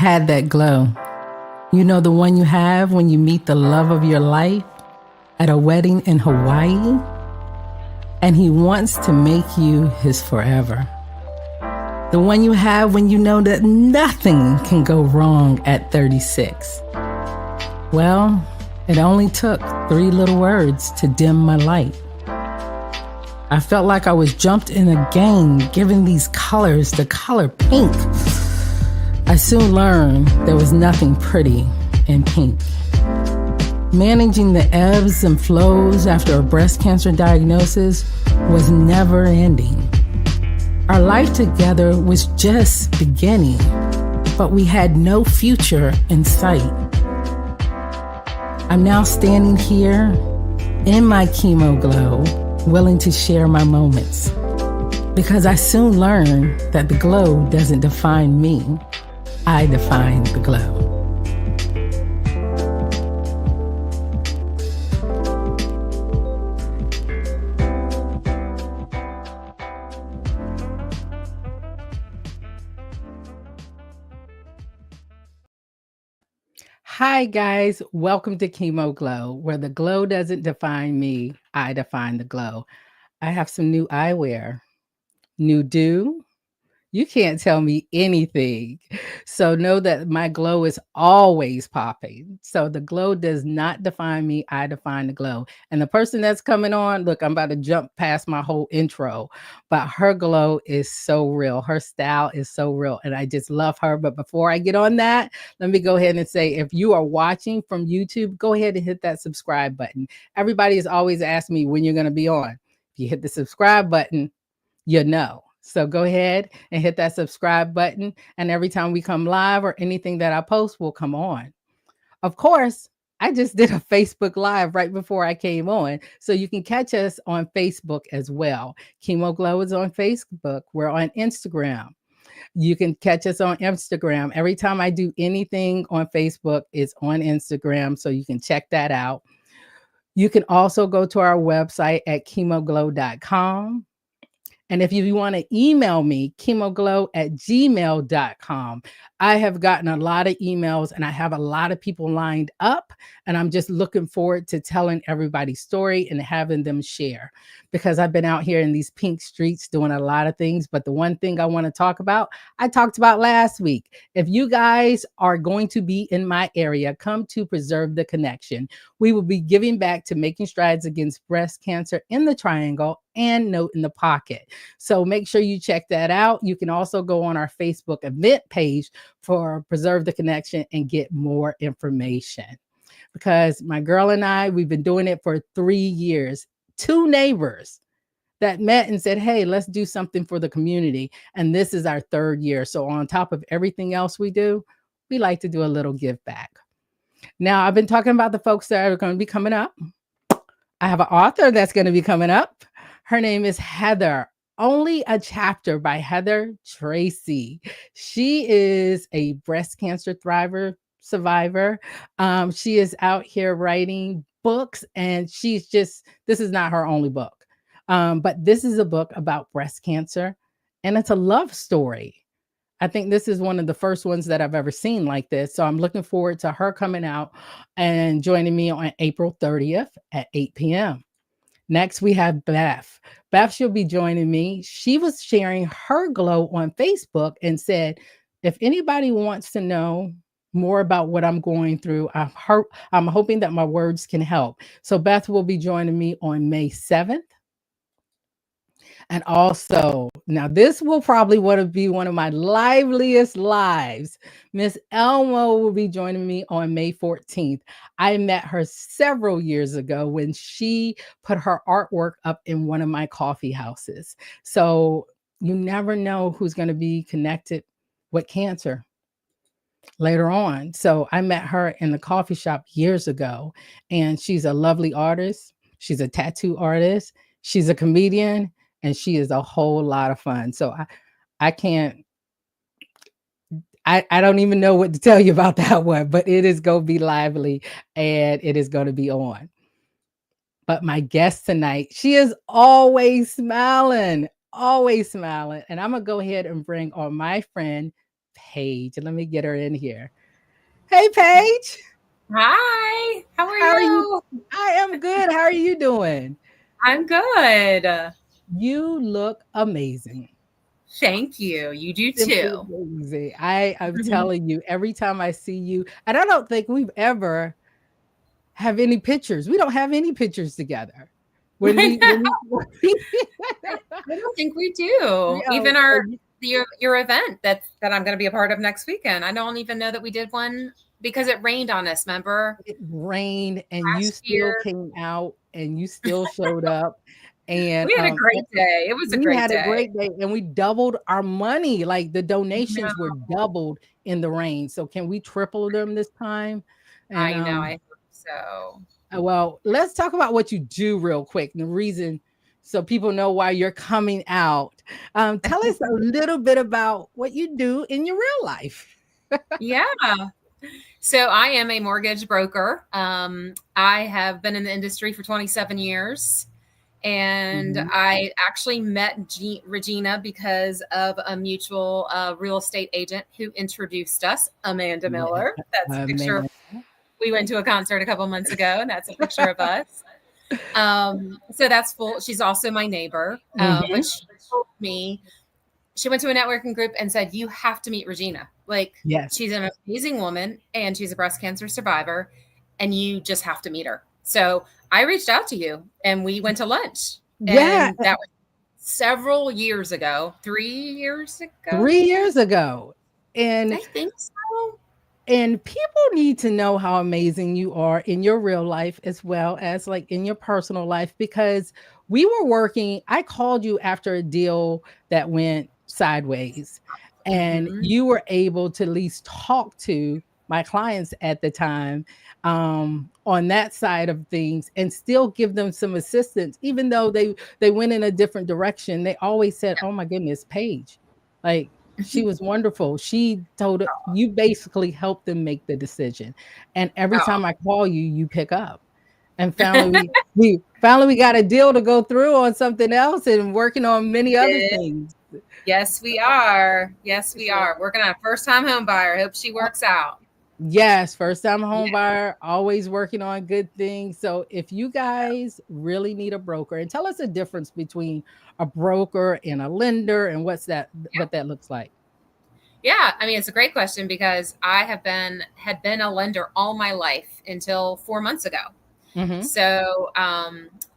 had that glow. You know, the one you have when you meet the love of your life at a wedding in Hawaii, and he wants to make you his forever. The one you have when you know that nothing can go wrong at 36. Well, it only took 3 little words to dim my light. I felt like I was jumped in a game, given these colors, the color pink. I soon learned there was nothing pretty in pink. Managing the ebbs and flows after a breast cancer diagnosis was never ending. Our life together was just beginning, but we had no future in sight. I'm now standing here in my chemo glow, willing to share my moments, because I soon learned that the glow doesn't define me. I define the glow. Hi guys, welcome to Chemo Glow, where the glow doesn't define me, I define the glow. I have some new eyewear, new do. You can't tell me anything. So know that my glow is always popping. So the glow does not define me. I define the glow. And the person that's coming on, look, I'm about to jump past my whole intro, but her glow is so real. Her style is so real. And I just love her. But before I get on that, let me go ahead and say, if you are watching from YouTube, go ahead and hit that subscribe button. Everybody has always asked me when you're going to be on. If you hit the subscribe button, you know. So go ahead and hit that subscribe button. And every time we come live or anything that I post will come on. Of course, I just did a Facebook Live right before I came on. So you can catch us on Facebook as well. Chemo Glow is on Facebook. We're on Instagram. You can catch us on Instagram. Every time I do anything on Facebook, it's on Instagram. So you can check that out. You can also go to our website at chemoglow.com. And if you want to email me, chemoglow@gmail.com. I have gotten a lot of emails and I have a lot of people lined up, and I'm just looking forward to telling everybody's story and having them share, because I've been out here in these pink streets doing a lot of things. But the one thing I want to talk about, I talked about last week. If you guys are going to be in my area, come to Preserve the Connection. We will be giving back to making strides against breast cancer in the Triangle and Note in the Pocket. So make sure you check that out. You can also go on our Facebook event page for Preserve the Connection and get more information. Because my girl and I, we've been doing it for 3 years. 2 neighbors that met and said, hey, let's do something for the community. And this is our 3rd year. So on top of everything else we do, we like to do a little give back. Now, I've been talking about the folks that are going to be coming up. I have an author that's going to be coming up. Her name is Heather. Only a Chapter by Heather Tracy. She is a breast cancer survivor. She is out here writing books, and this is not her only book. But this is a book about breast cancer, and it's a love story. I think this is one of the first ones that I've ever seen like this. So I'm looking forward to her coming out and joining me on April 30th at 8 p.m. Next, we have Beth. Beth, she'll be joining me. She was sharing her glow on Facebook and said, if anybody wants to know more about what I'm going through, I'm hoping that my words can help. So Beth will be joining me on May 7th. And also, now this will probably be one of my liveliest lives. Miss Elmo will be joining me on May 14th. I met her several years ago when she put her artwork up in one of my coffee houses. So you never know who's going to be connected with cancer later on. So I met her in the coffee shop years ago, and she's a lovely artist. She's a tattoo artist. She's a comedian. And she is a whole lot of fun. So I don't even know what to tell you about that one, but it is going to be lively and it is going to be on. But my guest tonight, she is always smiling. And I'm going to go ahead and bring on my friend, Paige. Let me get her in here. Hey, Paige. Hi, how are How are you? you? I am good. How are you doing? I'm good. You look amazing. Thank you. You do Simply too. amazing. I'm telling you, every time I see you, and I don't think we've ever have any pictures. We don't have any pictures together. When I we when know. we I don't think we do. yeah, Even our your event that I'm going to be a part of next weekend. I don't even know that we did one because it rained on us. Remember it rained and you last still year? came out and you still showed up and We had a great day. It was a we great had a day. great day and we doubled our money. Like the donations were No, doubled in the rain. So can we triple them this time? And I know. I hope so. well, let's talk about what you do real quick. The reason so people know why you're coming out. Tell us a little bit about what you do in your real life. Yeah. So I am a mortgage broker. I have been in the industry for 27 years. And Mhm. I actually met Regina because of a mutual real estate agent who introduced us, Amanda Yeah. Miller. That's a picture. Man. We went to a concert a couple months ago, and that's a picture of us. So that's full. She's also my neighbor. But Mhm. she told me, she went to a networking group and said, "You have to meet Regina. Like, she's Yes. an amazing woman, and she's a breast cancer survivor, and you just have to meet her." So I reached out to you, and we went to lunch, Yeah, and that was several years ago, 3 years ago, 3 years ago. And I think so. people need to know how amazing you are in your real life as well as like in your personal life because we were working. I called you after a deal that went sideways and Hmm. you were able to at least talk to my clients at the time on that side of things and still give them some assistance even though they went in a different direction. They always said, oh my goodness, Paige, like she was wonderful. She told you basically helped them make the decision. And every Oh. time I call you, you pick up. And finally we got a deal to go through on something else and working on many other things. Yes, we are. Yes, we So are. Working on a first time home buyer. Hope she uh, works out. yes, first time home Yeah. buyer, always working on good things. So if you guys really need a broker, and tell us the difference between a broker and a lender and what that looks like. Yeah, I mean it's a great question because I had been a lender all my life until 4 months ago. Hmm. So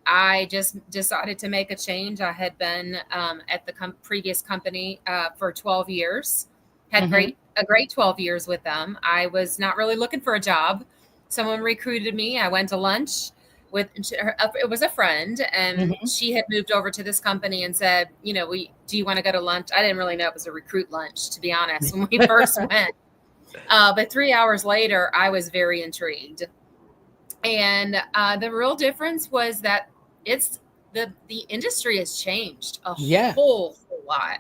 I just decided to make a change. I had been at the previous company for 12 years, had Hmm. a great 12 years with them. I was not really looking for a job. Someone recruited me. I went to lunch with it was a friend, and Hmm. she had moved over to this company and said, we do you want to go to lunch? I didn't really know it was a recruit lunch, to be honest, when we first went. But 3 hours later, I was very intrigued. And the real difference was that it's the industry has changed a Yeah. whole lot.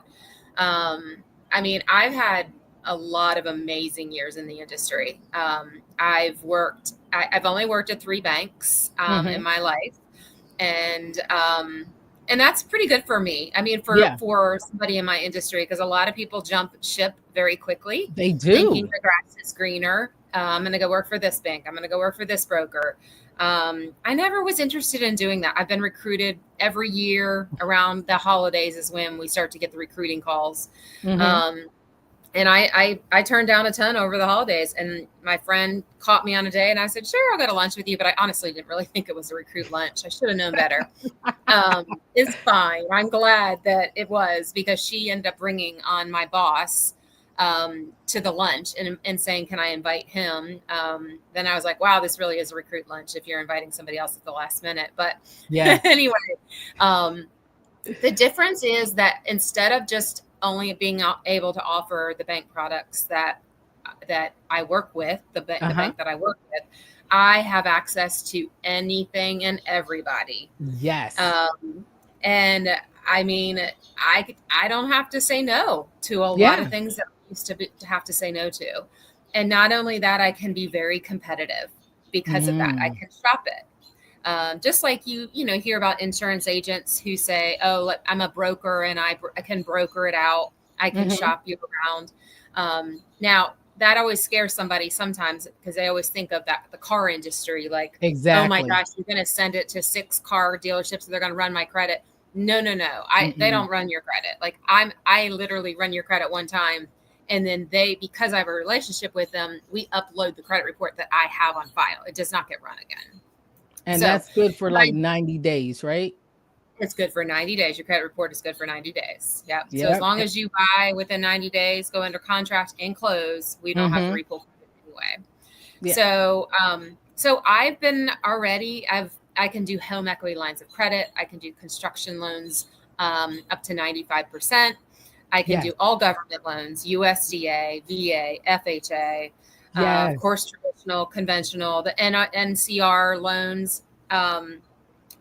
I mean, I've had a lot of amazing years in the industry. I've only worked at three banks in Hmm. my life, and and that's pretty good for me. I mean, Yeah. for somebody in my industry, because a lot of people jump ship very quickly, They thinking do. the grass is greener. I'm going to go work for this bank. I'm going to go work for this broker. I never was interested in doing that. I've been recruited every year around the holidays is when we start to get the recruiting calls. Mhm. Um, and I turned down a ton over the holidays, and my friend caught me on a day, and I said, sure, I'll go to lunch with you. But I honestly didn't really think it was a recruit lunch. I should have known better. It's fine. I'm glad that it was, because she ended up bringing on my boss to the lunch and saying, can I invite him? Then I was like, wow, this really is a recruit lunch if you're inviting somebody else at the last minute. But Yes. anyway, um, the difference is that instead of just only being able to offer the bank products that I work with, the Uh-huh. bank that I work with, I have access to anything and everybody. Yes. Um, and I mean, I don't have to say no to a lot of Yeah. things that I used to have to say no to. And not only that, I can be very competitive because of that. I Mm. can shop it. Just like hear about insurance agents who say, "Oh, I'm a broker and I can broker it out. I can Mhm. shop you around." Now that always scares somebody sometimes because they always think of the car industry, like, oh my Exactly. gosh, you're going to send it to 6 car dealerships. They're going to run my credit. No. They don't run your credit. Like I literally run your credit one time. And then because I have a relationship with them, we upload the credit report that I have on file. It does not get run again. And that's good for like 90 days, right? It's good for 90 days. Your credit report is good for 90 days. Yep. So Yep. as long as you buy within 90 days, go under contract and close, we don't have to repull anyway. Yeah. So I've been already, I can do home equity lines of credit. I can do construction loans up to 95%. I can do all government loans, USDA, VA, FHA, of course, traditional, conventional, the NCR loans.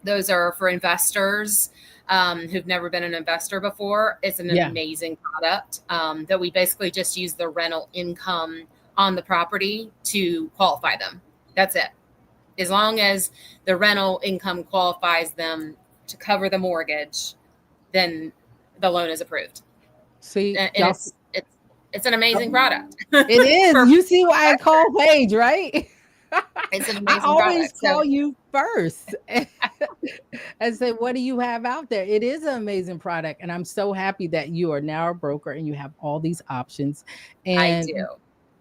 Those are for investors who've never been an investor before. It's an amazing product that we basically just use the rental income on the property to qualify them. That's it. As long as the rental income qualifies them to cover the mortgage, then the loan is approved. See, and it's an amazing product. It is. You see why I call Paige, right? It's an amazing I always product. call you first and say, what do you have out there? It is an amazing product. And I'm so happy that you are now a broker and you have all these options. And I do.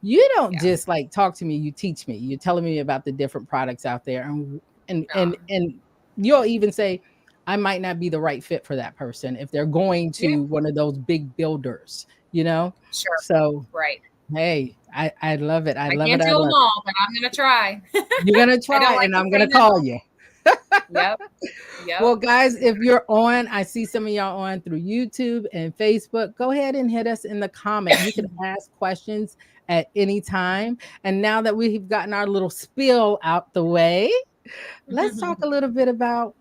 You don't just like talk to me, you teach me. You're telling me about the different products out there. And you'll even say, I might not be the right fit for that person if they're going to one of those big builders, you know? Sure. So, right. Hey, I love it. I love it. I can't do them all, but I'm going to try. You're going to try and I'm going to call you. Yep. Well, guys, if you're on, I see some of y'all on through YouTube and Facebook. Go ahead and hit us in the comments. You can ask questions at any time. And now that we've gotten our little spiel out the way, let's talk a little bit about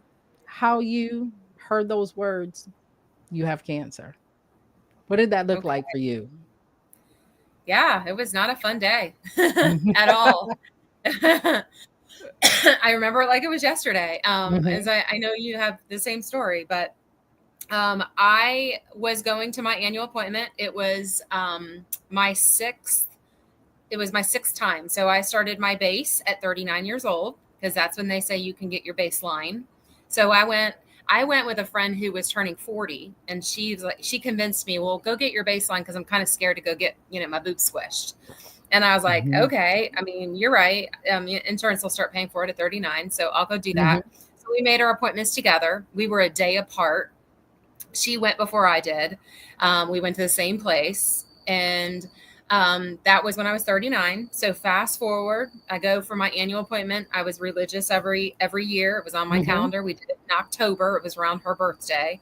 how you heard those words, you have cancer. What did that look like for you? Yeah, it was not a fun day at all. I remember it like it was yesterday. As I know you have the same story, but I was going to my annual appointment. It was my sixth time. So I started my base at 39 years old because that's when they say you can get your baseline. So I went with a friend who was turning 40 and she convinced me, well, go get your baseline because I'm kind of scared to go get, my boobs squished. And I was like, okay, I mean, you're right. Insurance will start paying for it at 39. So I'll go do that. So we made our appointments together. We were a day apart. She went before I did. We went to the same place. And that was when I was 39. So fast forward, I go for my annual appointment. I was religious every year. It was on my calendar. We did it in October. It was around her birthday.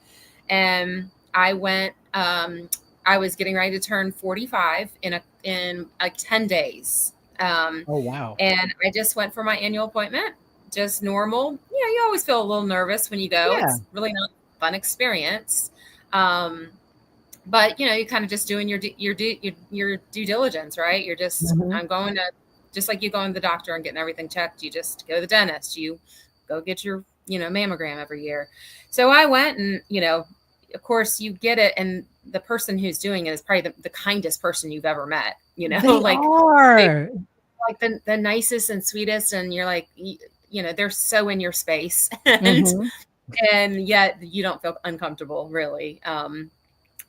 And I went, I was getting ready to turn 45 in like 10 days. Oh, wow. And I just went for my annual appointment, just normal. You always feel a little nervous when you go. Yeah. It's really not a fun experience. But you kind of just doing your due diligence, right? You're just, I'm going to, just like you going to the doctor and getting everything checked. You just go to the dentist, you go get your, mammogram every year. So I went and, of course you get it. And the person who's doing it is probably the kindest person you've ever met, They are. Like the nicest and sweetest. And you're like, they're so in your space and yet you don't feel uncomfortable really.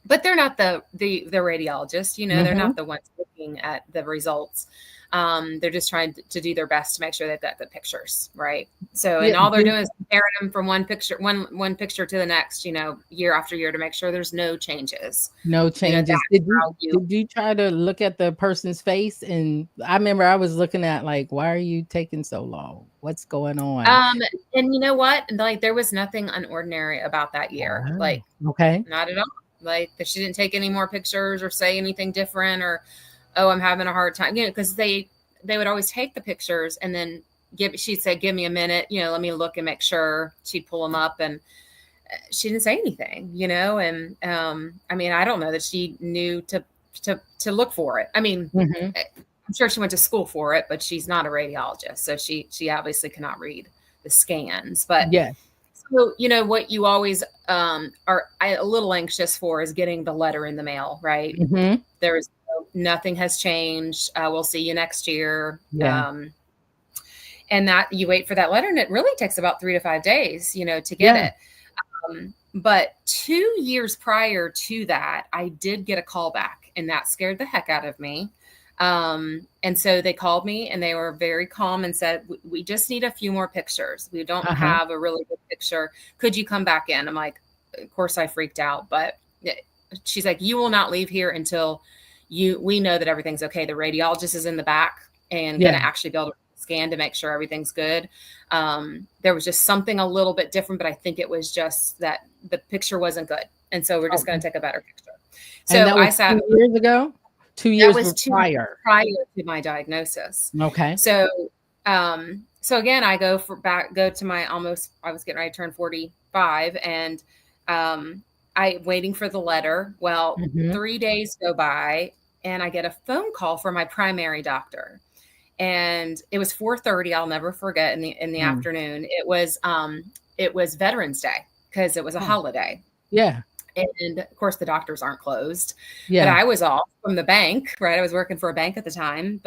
But they're not the radiologist, they're not the ones looking at the results. They're just trying to do their best to make sure they've got good pictures. Right. So, and all they're doing is comparing them from one picture to the next, year after year to make sure there's no changes. No changes. Did you try to look at the person's face? And I remember I was looking at like, why are you taking so long? What's going on? And you know what? Like there was nothing unordinary about that year. Like, not at all. Like she didn't take any more pictures or say anything different or, oh, I'm having a hard time, because they would always take the pictures and then she'd say, give me a minute, let me look and make sure. She'd pull them up and she didn't say anything, and I mean, I don't know that she knew to look for it. I mean, I'm sure she went to school for it, but she's not a radiologist. So she obviously cannot read the scans, but yeah. So, what you always are a little anxious for is getting the letter in the mail, right? There's nothing has changed. We'll see you next year. Yeah. And that you wait for that letter, and it really takes about 3 to 5 days, to get it. But 2 years prior to that, I did get a call back, and that scared the heck out of me. And so they called me, and they were very calm and said, we just need a few more pictures. We don't have a really good picture. Could you come back in? I'm like, of course I freaked out, but she's like, you will not leave here until we know that everything's okay. The radiologist is in the back and going to actually be able to scan to make sure everything's good. There was just something a little bit different, but I think it was just that the picture wasn't good. And so we're just going to take a better picture. So and that was 2 years ago? 2 years prior to my diagnosis. Okay. So, so again, I go to my I was getting ready to turn 45, and I waiting for the letter. Well, 3 days go by, and I get a phone call from my primary doctor, and it was 4:30. I'll never forget, in the afternoon. It was Veterans Day because it was a holiday. Yeah. And of course the doctors aren't closed, but I was off from the bank, right? I was working for a bank at the time,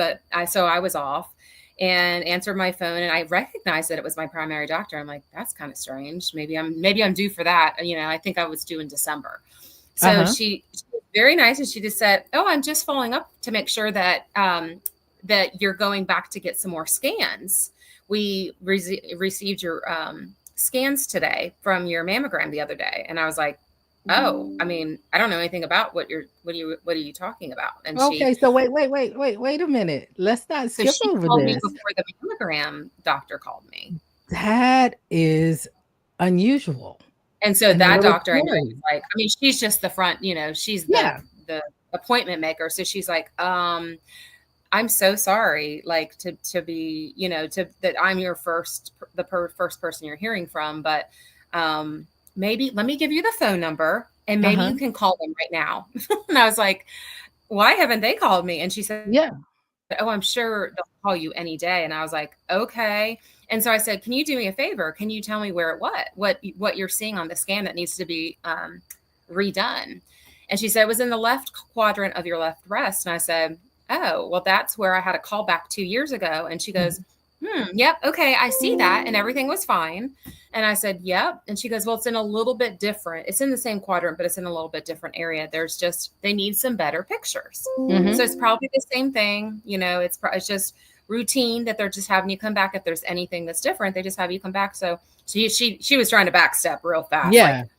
so I was off and answered my phone, and I recognized that it was my primary doctor. I'm like, that's kind of strange. Maybe I'm due for that. I think I was due in December. So she was very nice. And she just said, oh, I'm just following up to make sure that, that you're going back to get some more scans. We received your, scans today from your mammogram the other day. And I was like, oh, I mean, I don't know anything about what are you talking about? And so wait a minute. Let's not skip over this. Called me before the mammogram doctor called me. That is unusual. And so that doctor, I know, was like, I mean, she's just the front, she's the appointment maker. So she's like, I'm so sorry, like to be, that I'm your first person you're hearing from, but, maybe let me give you the phone number, and maybe you can call them right now. And I was like, why haven't they called me? And she said, oh, I'm sure they'll call you any day. And I was like, okay. And so I said, can you do me a favor? Can you tell me what you're seeing on the scan that needs to be redone? And she said, it was in the left quadrant of your left breast. And I said, oh, well, that's where I had a call back 2 years ago. And she goes, yep. Okay. I see that. And everything was fine. And I said, yep. And she goes, well, it's in a little bit different. It's in the same quadrant, but it's in a little bit different area. They need some better pictures. So it's probably the same thing. It's just routine that they're just having you come back. If there's anything that's different, they just have you come back. So she was trying to backstep real fast. Yeah. Like,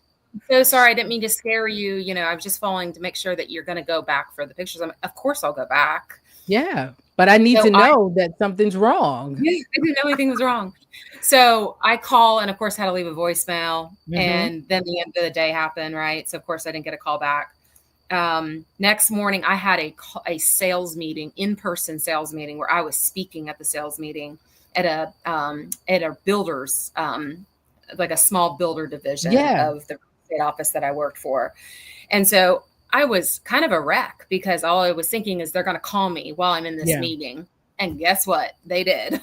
so sorry. I didn't mean to scare you. I was just following to make sure that you're going to go back for the pictures. I'm like, of course I'll go back. Yeah. But I need to know that something's wrong. I didn't know anything was wrong. So I call, and of course had to leave a voicemail. And then the end of the day happened, right? So of course I didn't get a call back. Next morning I had a sales meeting, in-person sales meeting, where I was speaking at the sales meeting at a builder's, like a small builder division of the state office that I worked for. And so I was kind of a wreck, because all I was thinking is they're going to call me while I'm in this meeting. And guess what? They did.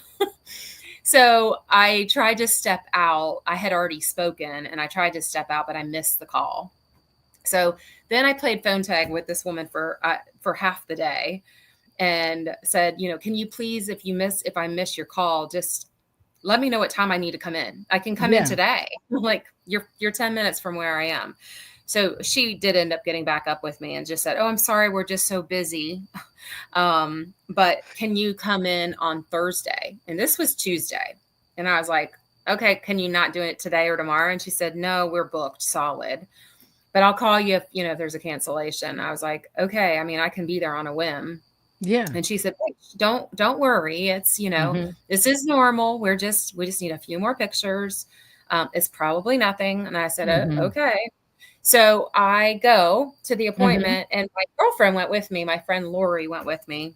So I tried to step out. I had already spoken, and I tried to step out, but I missed the call. So then I played phone tag with this woman for half the day, and said, can you please, if I miss your call, just let me know what time I need to come in. I can come in today. Like, you're 10 minutes from where I am. So she did end up getting back up with me and just said, oh, I'm sorry, we're just so busy. But can you come in on Thursday? And this was Tuesday. And I was like, okay, can you not do it today or tomorrow? And she said, no, we're booked solid, but I'll call you if there's a cancellation. I was like, okay, I mean, I can be there on a whim. Yeah. And she said, don't worry. It's, this is normal. We just need a few more pictures. It's probably nothing. And I said, okay. So I go to the appointment, and my girlfriend went with me. My friend Lori went with me,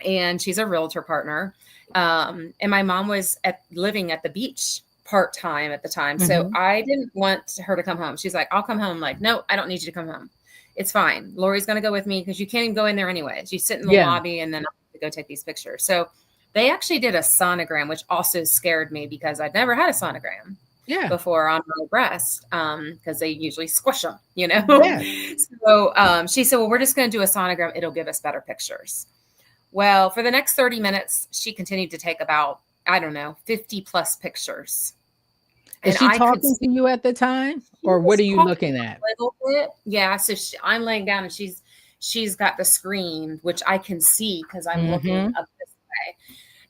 and she's a realtor partner. And my mom was living at the beach part-time at the time. So I didn't want her to come home. She's like, I'll come home. I'm like, no, I don't need you to come home. It's fine. Lori's going to go with me, because you can't even go in there anyways. You sit in the lobby, and then I'll have to go take these pictures. So they actually did a sonogram, which also scared me, because I'd never had a sonogram. Yeah. before on my breast, because they usually squish them, Yeah. So she said, well, we're just going to do a sonogram. It'll give us better pictures. Well, for the next 30 minutes, she continued to take about, I don't know, 50 plus pictures. Is And she I could talking to you at the time, she or what was are you talking looking a at? little bit. Yeah. So I'm laying down and she's got the screen, which I can see because I'm looking Mm-hmm. up this way.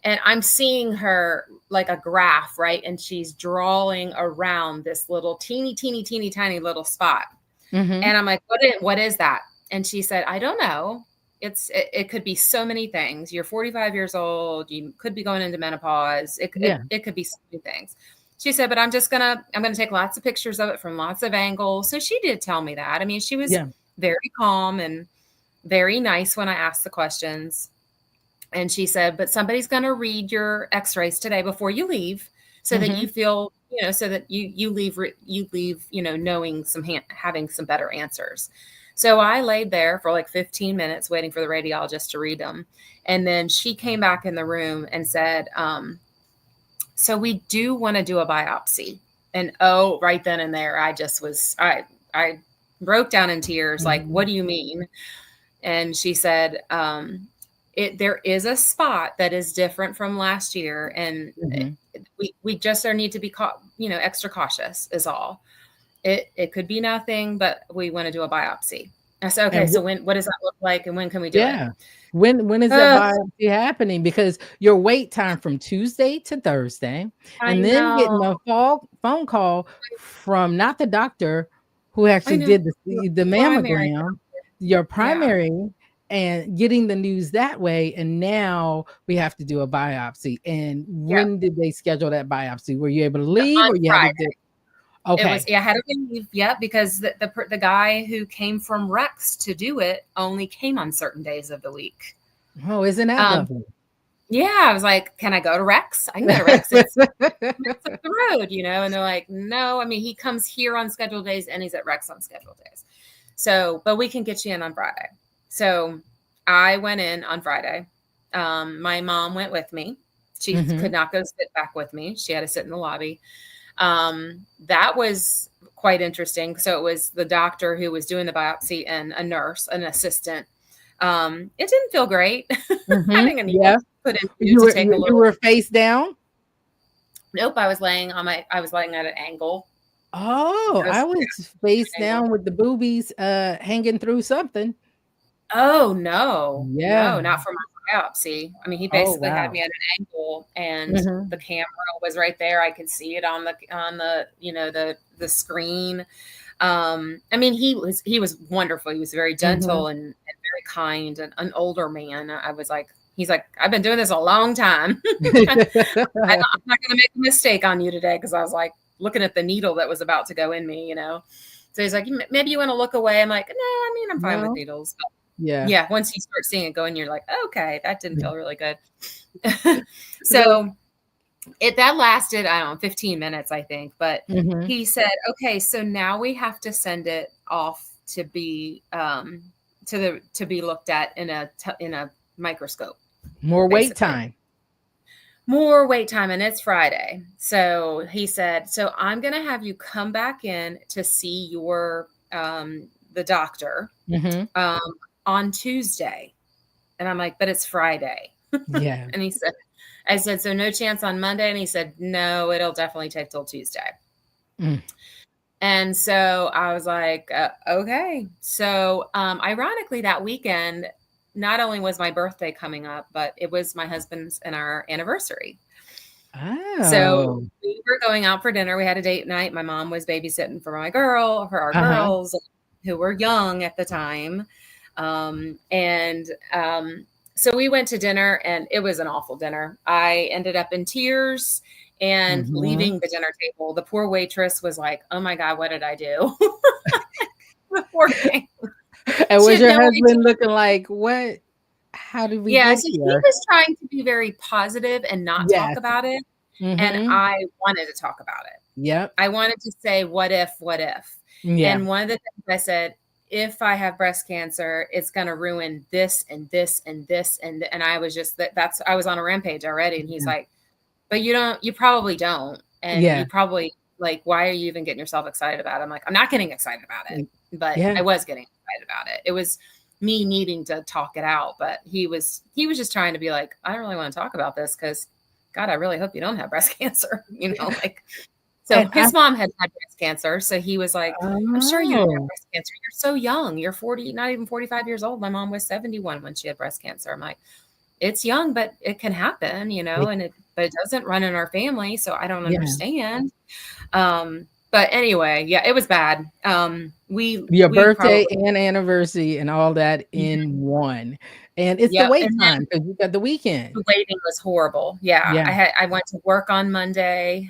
And I'm seeing her like a graph, right? And she's drawing around this little teeny, teeny, teeny, tiny little spot. Mm-hmm. And I'm like, what is that? And she said, I don't know. It could be so many things. You're 45 years old. You could be going into menopause. It could be so many things. She said, but I'm going to take lots of pictures of it from lots of angles. So she did tell me that. I mean, she was very calm and very nice when I asked the questions. And she said, but somebody's going to read your x-rays today before you leave so that you feel, so that you leave, knowing having some better answers. So I laid there for like 15 minutes waiting for the radiologist to read them. And then she came back in the room and said, so we do want to do a biopsy. And right then and there, I broke down in tears. Like, what do you mean? And she said, there is a spot that is different from last year. And we just need to be extra cautious is all. It could be nothing, but we want to do a biopsy. I said, okay, so what does that look like? And when can we do it? When is that biopsy happening? Because your wait time from Tuesday to Thursday, and then getting a phone call from not the doctor who actually did the mammogram, your primary, and getting the news that way. And now we have to do a biopsy. And when did they schedule that biopsy? Were you able to leave on or you Friday. had to do? Okay. I had to leave. Yeah, because the guy who came from Rex to do it only came on certain days of the week. Oh, isn't that lovely? Yeah, I was like, can I go to Rex? I can go to Rex. It's up the road, and they're like, no. I mean, he comes here on scheduled days and he's at Rex on scheduled days. So, but we can get you in on Friday. So I went in on Friday. My mom went with me. She could not go sit back with me. She had to sit in the lobby. That was quite interesting. So it was the doctor who was doing the biopsy and a nurse, an assistant. It didn't feel great. Having a needle put in to take a little. You were face down? Nope, I was laying at an angle. Oh, I was face down with the boobies hanging through something. Oh no. Yeah. No, not for my biopsy. I mean, he basically had me at an angle and the camera was right there. I could see it on the screen. I mean, he was wonderful. He was very gentle and very kind and an older man. I was like, he's like, I've been doing this a long time. I'm not going to make a mistake on you today. Cause I was like looking at the needle that was about to go in me, So he's like, maybe you want to look away. I'm like, no, I mean, I'm fine with needles. But yeah. Once you start seeing it go in, you're like, okay, that didn't feel really good. So that lasted, I don't know, 15 minutes, I think. But he said, okay, so now we have to send it off to be to be looked at in a microscope. More wait time. And it's Friday. So he said, so I'm going to have you come back in to see your the doctor on Tuesday. And I'm like, but it's Friday. Yeah. And I said, so no chance on Monday? And he said, no, it'll definitely take till Tuesday. And so I was like, okay. So ironically, that weekend, not only was my birthday coming up, but it was my husband's and our anniversary. Oh. So we were going out for dinner. We had a date night. My mom was babysitting for our girls who were young at the time. So we went to dinner and it was an awful dinner. I ended up in tears and leaving the dinner table. The poor waitress was like, oh my God, what did I do? The poor thing. And was your husband looking like, what? How did we get so here? He was trying to be very positive and not talk about it. And I wanted to talk about it. Yep. I wanted to say, what if? Yeah. And one of the things I said, if I have breast cancer, it's going to ruin this and this and this. And I was just, I was on a rampage already. And he's like, but you probably don't. And you probably like, why are you even getting yourself excited about it? I'm like, I'm not getting excited about it, but Yeah. I was getting excited about it. It was me needing to talk it out, but he was just trying to be like, I don't really want to talk about this because God, I really hope you don't have breast cancer, like, so And his mom had breast cancer. So he was like, I'm sure you don't have oh, breast cancer. You're so young. You're 40, not even 45 years old. My mom was 71 when she had breast cancer. I'm like, it's young, but it can happen, but it doesn't run in our family. So I don't yeah. understand. But anyway, yeah, it was bad. Your We birthday probably, and anniversary and all that in one. And it's the yep. wait And then time because you got the weekend. the waiting was horrible. Yeah. Yeah. I went to work on Monday.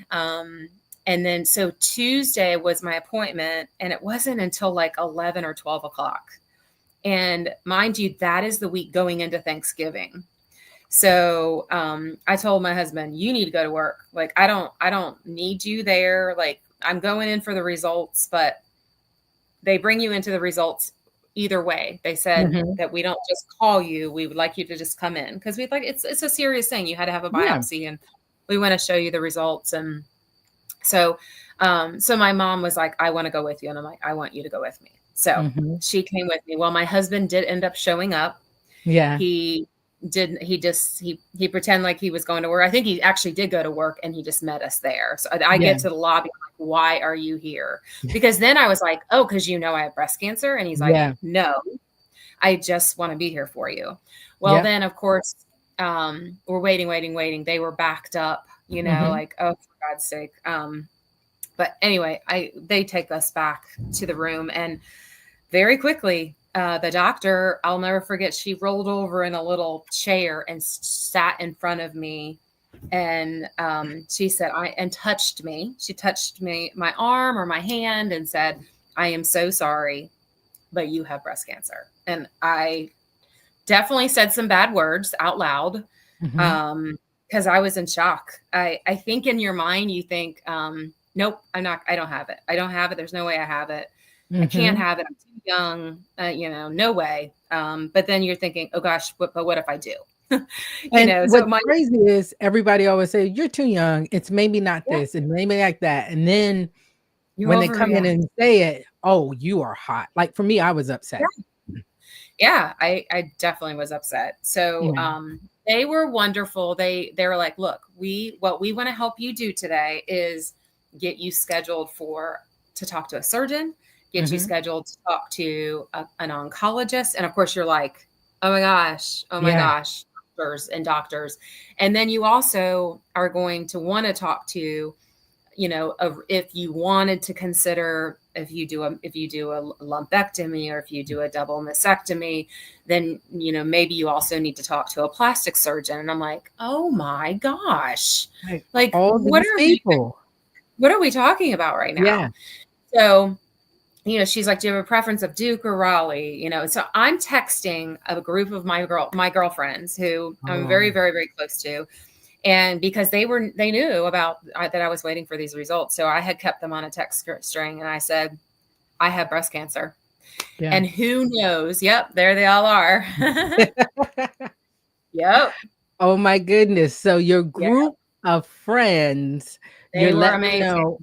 And then so Tuesday was my appointment, and it wasn't until like 11 or 12 o'clock. And mind you, that is the week going into Thanksgiving. So I told my husband, you need to go to work. Like, I don't need you there. Like, I'm going in for the results, but they bring you into the results either way. They said Mhm. that we don't just call you. We would like you to just come in because we'd like, it's a serious thing. You had to have a Yeah. biopsy and we want to show you the results. And so, so my mom was like, I want to go with you. And I'm like, I want you to go with me. So Mhm. she came with me. Well, my husband did end up showing up. Yeah. He didn't, he pretended like he was going to work. I think he actually did go to work and he just met us there. So I Yeah. get to the lobby, like, why are you here? Because then I was like, oh, because I have breast cancer. And he's like, Yeah. no, I just want to be here for you. Well, Yep. then of course, we're waiting. They were backed up, Mhm. like, oh, for God's sake. But anyway, they take us back to the room, and very quickly, the doctor, I'll never forget, she rolled over in a little chair and sat in front of me. And she said, and touched me. She touched me, my arm or my hand, and said, I am so sorry, but you have breast cancer. And I definitely said some bad words out loud. Mhm. Because I was in shock. I think in your mind, you think, nope, I don't have it. I don't have it. There's no way I have it. I can't Mhm. have it. I'm too young, no way. But then you're thinking, oh gosh, but what if I do? And So what's crazy is everybody always say, "You're too young. It's maybe not yeah, this and maybe like that." And then you when they come in overreact. and say it, "Oh, you are hot." Like for me, I was upset. Yeah. Yeah, I definitely was upset. So Yeah. they were wonderful. They were like, look, what we want to help you do today is get you scheduled to talk to a surgeon, get you Mhm. scheduled to talk to an oncologist. And of course you're like, oh my gosh, Yeah. doctors. And then you also are going to want to talk to, if you wanted to consider, if you do a lumpectomy or if you do a double mastectomy, then maybe you also need to talk to a plastic surgeon. And I'm like, oh my gosh, Like like all these people. what are we talking about right Yeah. now? So she's like, do you have a preference of Duke or Raleigh? So I'm texting a group of my girlfriends who I'm very, Oh. very, very close to. And because they knew about that I was waiting for these results. So I had kept them on a text string and I said, I have breast cancer. Yeah. And who knows? Yep. There they all are. Yep. Oh my goodness. So your Yeah. group of friends, you're They were letting them amazing. know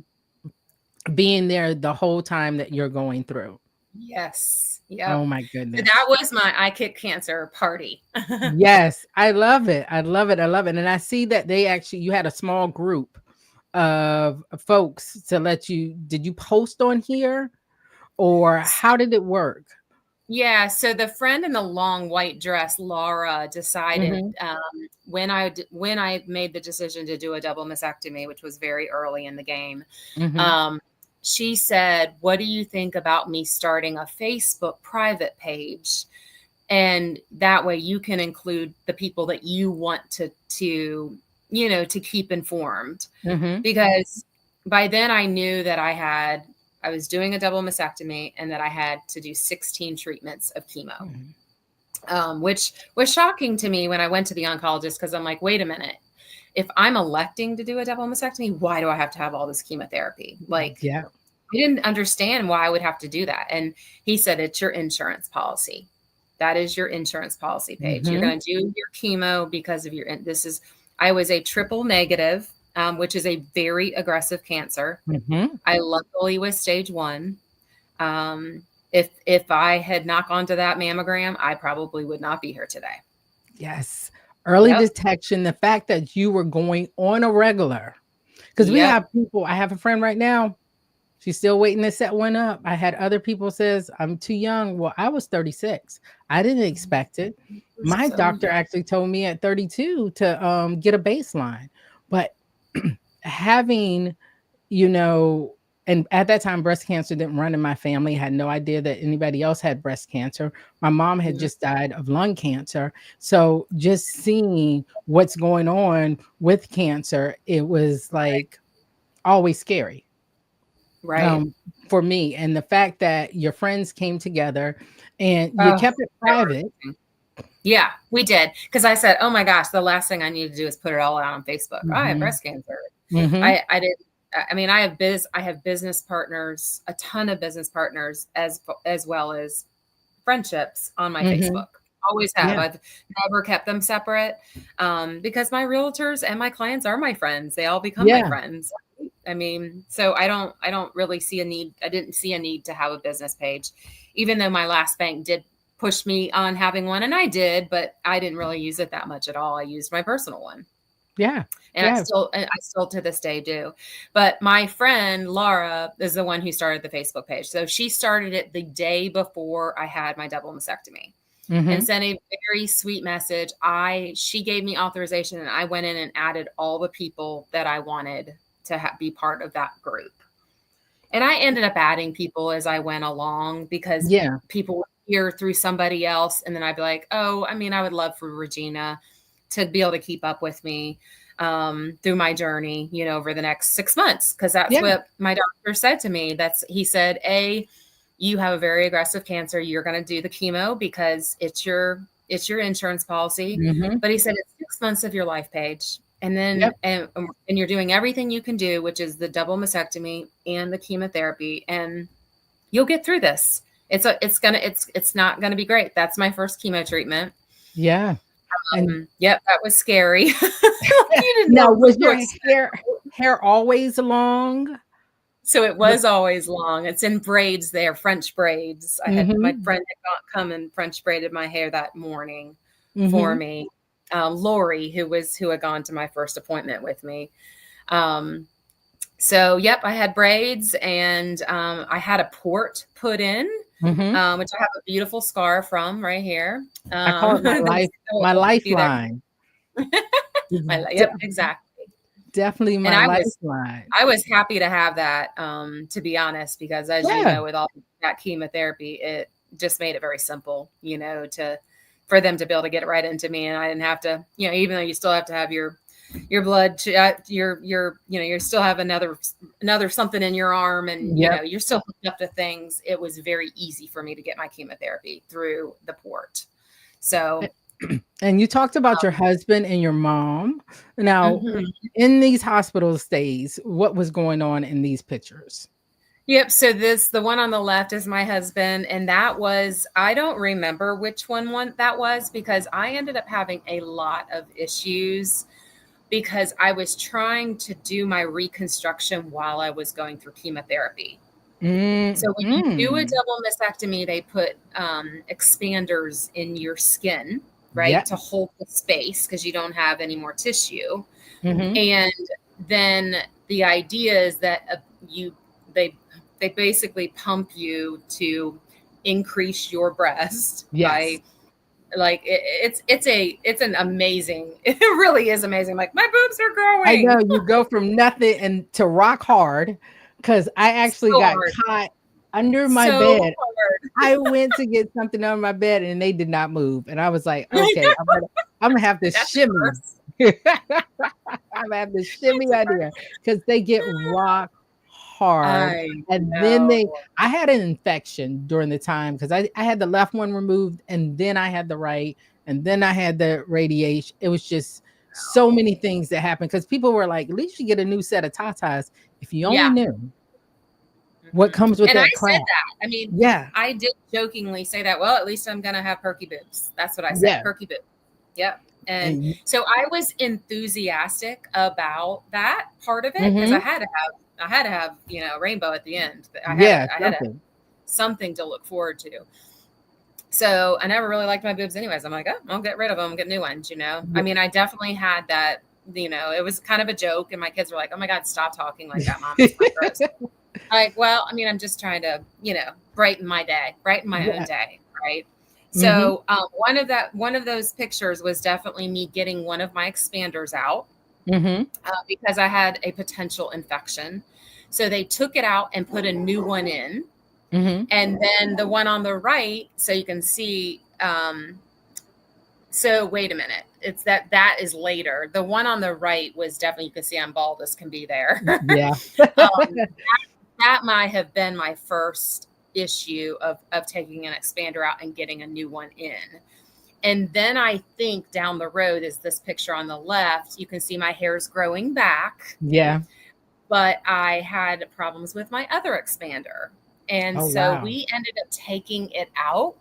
being there the whole time that you're going through. Yes. Oh Yep. my So that goodness. was my I Kick Cancer party. Yes, I love it. I love it. I love it. And I see that you had a small group of folks to let you, did you post on here or how did it work? Yeah, so the friend in the long white dress, Laura, decided Mhm. when I made the decision to do a double mastectomy, which was very early in the game. Mhm. Um, she said, "What do you think about me starting a Facebook private page? And that way you can include the people that you want to keep informed." Mhm. Because by then I knew that I was doing a double mastectomy and that I had to do 16 treatments of chemo, Mhm. which was shocking to me when I went to the oncologist because I'm like, wait a minute. If I'm electing to do a double mastectomy, why do I have to have all this chemotherapy? Like, Yeah. I didn't understand why I would have to do that. And he said, it's your insurance policy. That is your insurance policy, Paige. You're Mhm. going to do your chemo because of I was a triple negative. which is a very aggressive cancer. Mm-hmm. I luckily was stage 1. If I had not gone to that mammogram, I probably would not be here today. Yes. Early Yep. detection, the fact that you were going on a regular, because we Yep. have people, I have a friend right now, she's still waiting to set one up. I had other people says, I'm too young. Well, I was 36. I didn't expect it. My doctor actually told me at 32 to get a baseline. But having, you know, and at that time, breast cancer didn't run in my family. I had no idea that anybody else had breast cancer. My mom had just died of lung cancer. So just seeing what's going on with cancer, it was like always scary. Right. For me. And the fact that your friends came together and you Oh, kept it private. Yeah, we did. Because I said, oh my gosh, the last thing I need to do is put it all out on Facebook. I have breast cancer. I did. I mean, I have business partners, a ton of business partners, as well as friendships on my Facebook. Always have. I've never kept them separate, because my realtors and my clients are my friends. They all become my friends. I mean, so I don't really see a need. I didn't see a need to have a business page, even though my last bank did push me on having one, and I did, but I didn't really use it that much at all. I used my personal one. Yeah. And I still to this day do. But my friend Laura is the one who started the Facebook page. So she started it the day before I had my double mastectomy. And sent a very sweet message. She gave me authorization, and I went in and added all the people that I wanted to be part of that group. And I ended up adding people as I went along, because people would hear through somebody else. And then I'd be like, oh, I mean, I would love for Regina to be able to keep up with me through my journey, you know, over the next 6 months. Cause that's what my doctor said to me. He said, you have a very aggressive cancer. You're going to do the chemo because it's your insurance policy. But he said, it's 6 months of your life, Paige. And then, and you're doing everything you can do, which is the double mastectomy and the chemotherapy, and you'll get through this. It's not going to be great. That's my first chemo treatment. Yeah. Yep. That was scary. Now, was your hair always long? So it was always long. It's in braids there, French braids. I had my friend had come and French braided my hair that morning for me. Lori, who had gone to my first appointment with me. So, yep, I had braids, and I had a port put in, which I have a beautiful scar from right here. I call it my lifeline. Yep, exactly. Definitely my lifeline. I was happy to have that, to be honest, because as you know, with all that chemotherapy, it just made it very simple, you know, for them to be able to get it right into me. And I didn't have to, you know, even though you still have to have your blood, you still have another something in your arm, and you know, you're still hooked up to things. It was very easy for me to get my chemotherapy through the port. So. And you talked about your husband and your mom. Now, in these hospital stays, what was going on in these pictures? Yep. So the one on the left is my husband. And I don't remember which one that was, because I ended up having a lot of issues because I was trying to do my reconstruction while I was going through chemotherapy. So when you do a double mastectomy, they put expanders in your skin, right, to hold the space because you don't have any more tissue. And then the idea is that they basically pump you to increase your breast by, like, it's an amazing, it really is amazing. Like, my boobs are growing. I know, you go from nothing and to rock hard, because I actually got caught under my bed. I went to get something under my bed and they did not move. And I was like, okay, I'm gonna have to shimmy. I'm gonna have to shimmy out here, because they get rock hard. Then I had an infection during the time, because I had the left one removed, and then I had the right, and then I had the radiation. It was just so many things that happened, because people were like, at least you get a new set of tatas. If you only knew what comes with that crap. Said that. I mean, I did jokingly say that. Well, at least I'm gonna have perky boobs. That's what I said. Perky boobs. Yep. And And so I was enthusiastic about that part of it because mm-hmm. I had to have, you know, a rainbow at the end. Yeah, I had to have something. something to look forward to. So I never really liked my boobs anyways. I'm like, oh, I'll get rid of them, get new ones, you know? I mean, I definitely had that, you know, it was kind of a joke. And my kids were like, oh my God, stop talking like that, Mom. It's not gross. Like, well, I mean, I'm just trying to, you know, brighten my day, brighten my own Yeah. day. Right. Mm-hmm. So one of those pictures was definitely me getting one of my expanders out Mm-hmm. because I had a potential infection. So they took it out and put a new one in. Mm-hmm. And then the one on the right, so you can see, so wait a minute. It's that is later. The one on the right was definitely, you can see I'm bald as can be there. Yeah. um, that might have been my first issue of taking an expander out and getting a new one in. And then I think down the road is this picture on the left. You can see my hair's growing back, Yeah. but I had problems with my other expander. And Oh, so wow. we ended up taking it out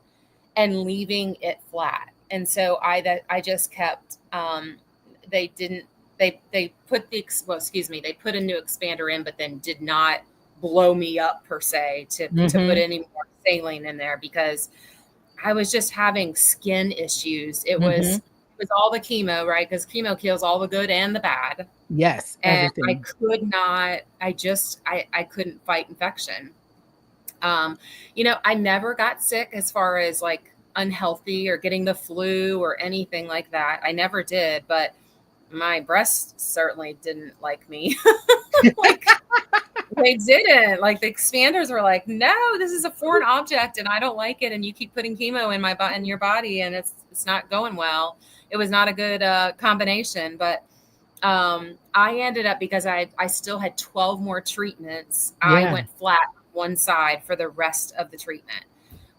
and leaving it flat. And so I just kept, they didn't, they put they put a new expander in, but then did not blow me up per se to put Mm-hmm. any more saline in there because I was just having skin issues. Mm-hmm. It was all the chemo, right? Because chemo kills all the good and the bad. Yes, And I everything. could not, I couldn't fight infection. You know, I never got sick as far as like unhealthy or getting the flu or anything like that. I never did, but my breasts certainly didn't like me. Like they didn't. Like the expanders were like, no, this is a foreign object and I don't like it. And you keep putting chemo in in your body and it's not going well. It was not a good combination, but I ended up because I still had 12 more treatments. I Yeah. went flat on one side for the rest of the treatment,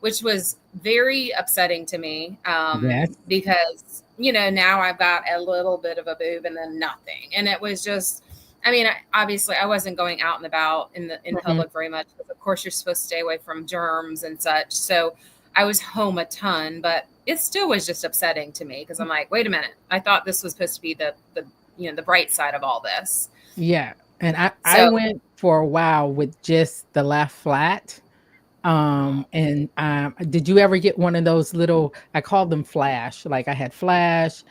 which was very upsetting to me Yes. because, you know, now I've got a little bit of a boob and then nothing. And it was just, I mean, obviously I wasn't going out and about in Mm-hmm. public very much. Of course, you're supposed to stay away from germs and such. So I was home a ton, but it still was just upsetting to me because I'm like, wait a minute. I thought this was supposed to be the you know, the bright side of all this. Yeah. And I So, went for a while with just the left flat. And did you ever get one of those little, I called them Flash, like I had Flash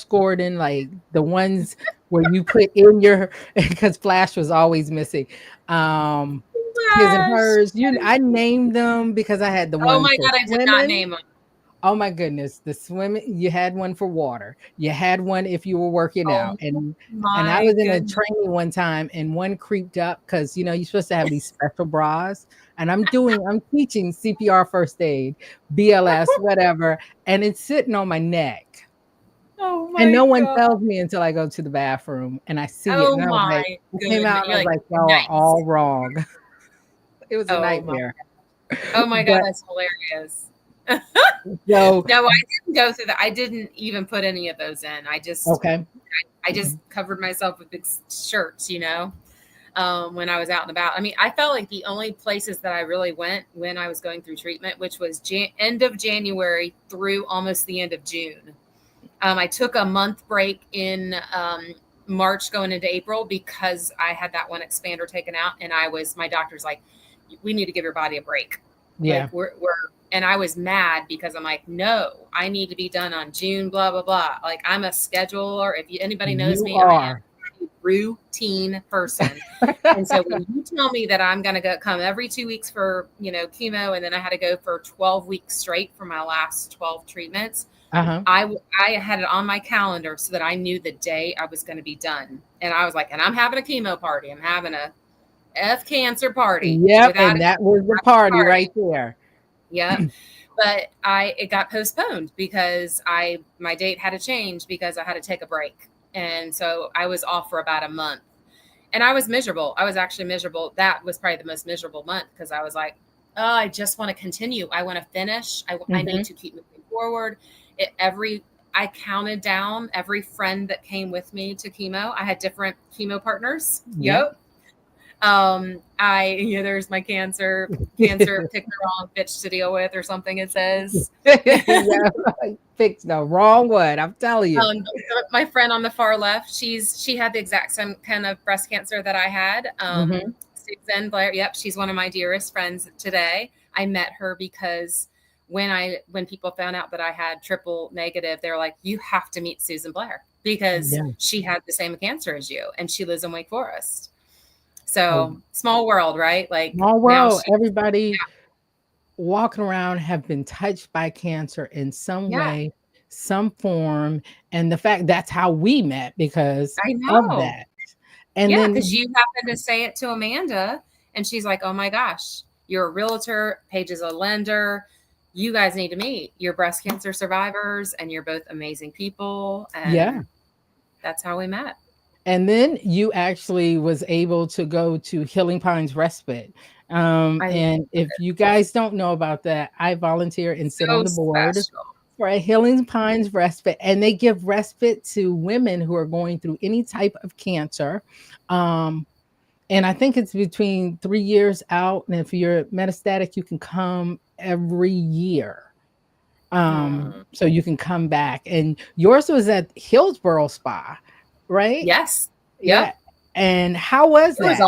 Gordon, like the ones where you put in your, because Flash was always missing. Um, his and gosh. hers, I named them because I had the Oh one my for God, I did not swimming. name them. Oh my goodness, the swimming, you had one for water. You had one if you were working out. Oh And I my was in a goodness. training one time and one creeped up because you're supposed to have these special bras. And I'm teaching CPR first aid, BLS, whatever, and it's sitting on my neck. Oh And my no one God. tells me until I go to the bathroom and I see it. Oh And I was like, my I came goodness. out and I You're was like, like, y'all are nice. all wrong. It was a Oh my, nightmare. oh my God, But that's hilarious. so, No, I didn't go through that. I didn't even put any of those in. okay. I just covered myself with big shirts, you know, when I was out and about. I mean, I felt like the only places that I really went when I was going through treatment, which was end of January through almost the end of June. I took a month break in March going into April because I had that one expander taken out, and my doctor's like, we need to give your body a break. Yeah. Like and I was mad because I'm like, no, I need to be done on June, blah, blah, blah. Like I'm a scheduler. If anybody knows You me, I am are. a routine person. And so when you tell me that I'm going to come every 2 weeks for, you know, chemo, and then I had to go for 12 weeks straight for my last 12 treatments, Uh-huh. I had it on my calendar so that I knew the day I was going to be done. And I was like, and I'm having a chemo party. I'm having a F cancer party. Yep, Without and that was the party right there. yeah. But it got postponed because my date had to change because I had to take a break. And so I was off for about a month. And I was miserable. I was actually miserable. That was probably the most miserable month because I was like, oh, I just want to continue. I want to finish. I need to keep moving forward. I counted down every friend that came with me to chemo. I had different chemo partners. Yep. There's my cancer pick the wrong bitch to deal with or something it says. Yeah, picked the wrong one. I'm telling you. My friend on the far left, she had the exact same kind of breast cancer that I had. Susan Blair. Yep, she's one of my dearest friends today. I met her because when people found out that I had triple negative, they're like, you have to meet Susan Blair because she had the same cancer as you, and she lives in Wake Forest. So small world, right? Like small world. Everybody walking around have been touched by cancer in some way, some form, and the fact that's how we met because of that. And then because you happened to say it to Amanda, and she's like, "Oh my gosh, you're a realtor. Paige is a lender. You guys need to meet. You're breast cancer survivors, and you're both amazing people." And that's how we met. And then you actually was able to go to Healing Pines Respite. And if you guys don't know about that, I volunteer and sit on the board for a Healing Pines Respite, and they give respite to women who are going through any type of cancer. And I think it's between 3 years out. And if you're metastatic, you can come every year. So you can come back. And yours was at Hillsborough Spa, right? Yes. Yeah. And how was that?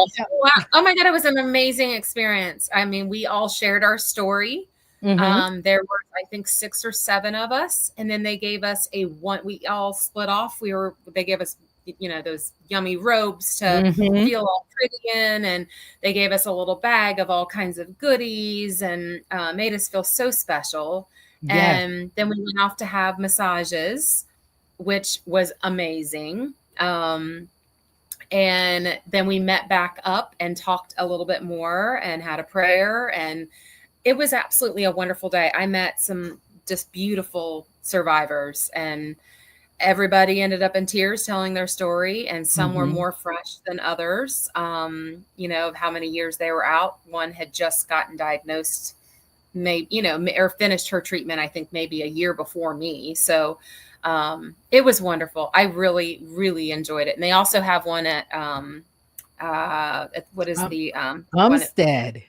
Oh my God, it was an amazing experience. I mean, we all shared our story. There were, I think, 6 or 7 of us, and then they gave us we all split off. They gave us, those yummy robes to feel all pretty in, and they gave us a little bag of all kinds of goodies and made us feel so special. And then we went off to have massages, which was amazing. And then we met back up and talked a little bit more and had a prayer, and it was absolutely a wonderful day. I met some just beautiful survivors, and everybody ended up in tears telling their story, and some were more fresh than others. Of how many years they were out. One had just gotten diagnosed, or finished her treatment, I think maybe a year before me. So it was wonderful. I really, really enjoyed it. And they also have one at what is the Umstead.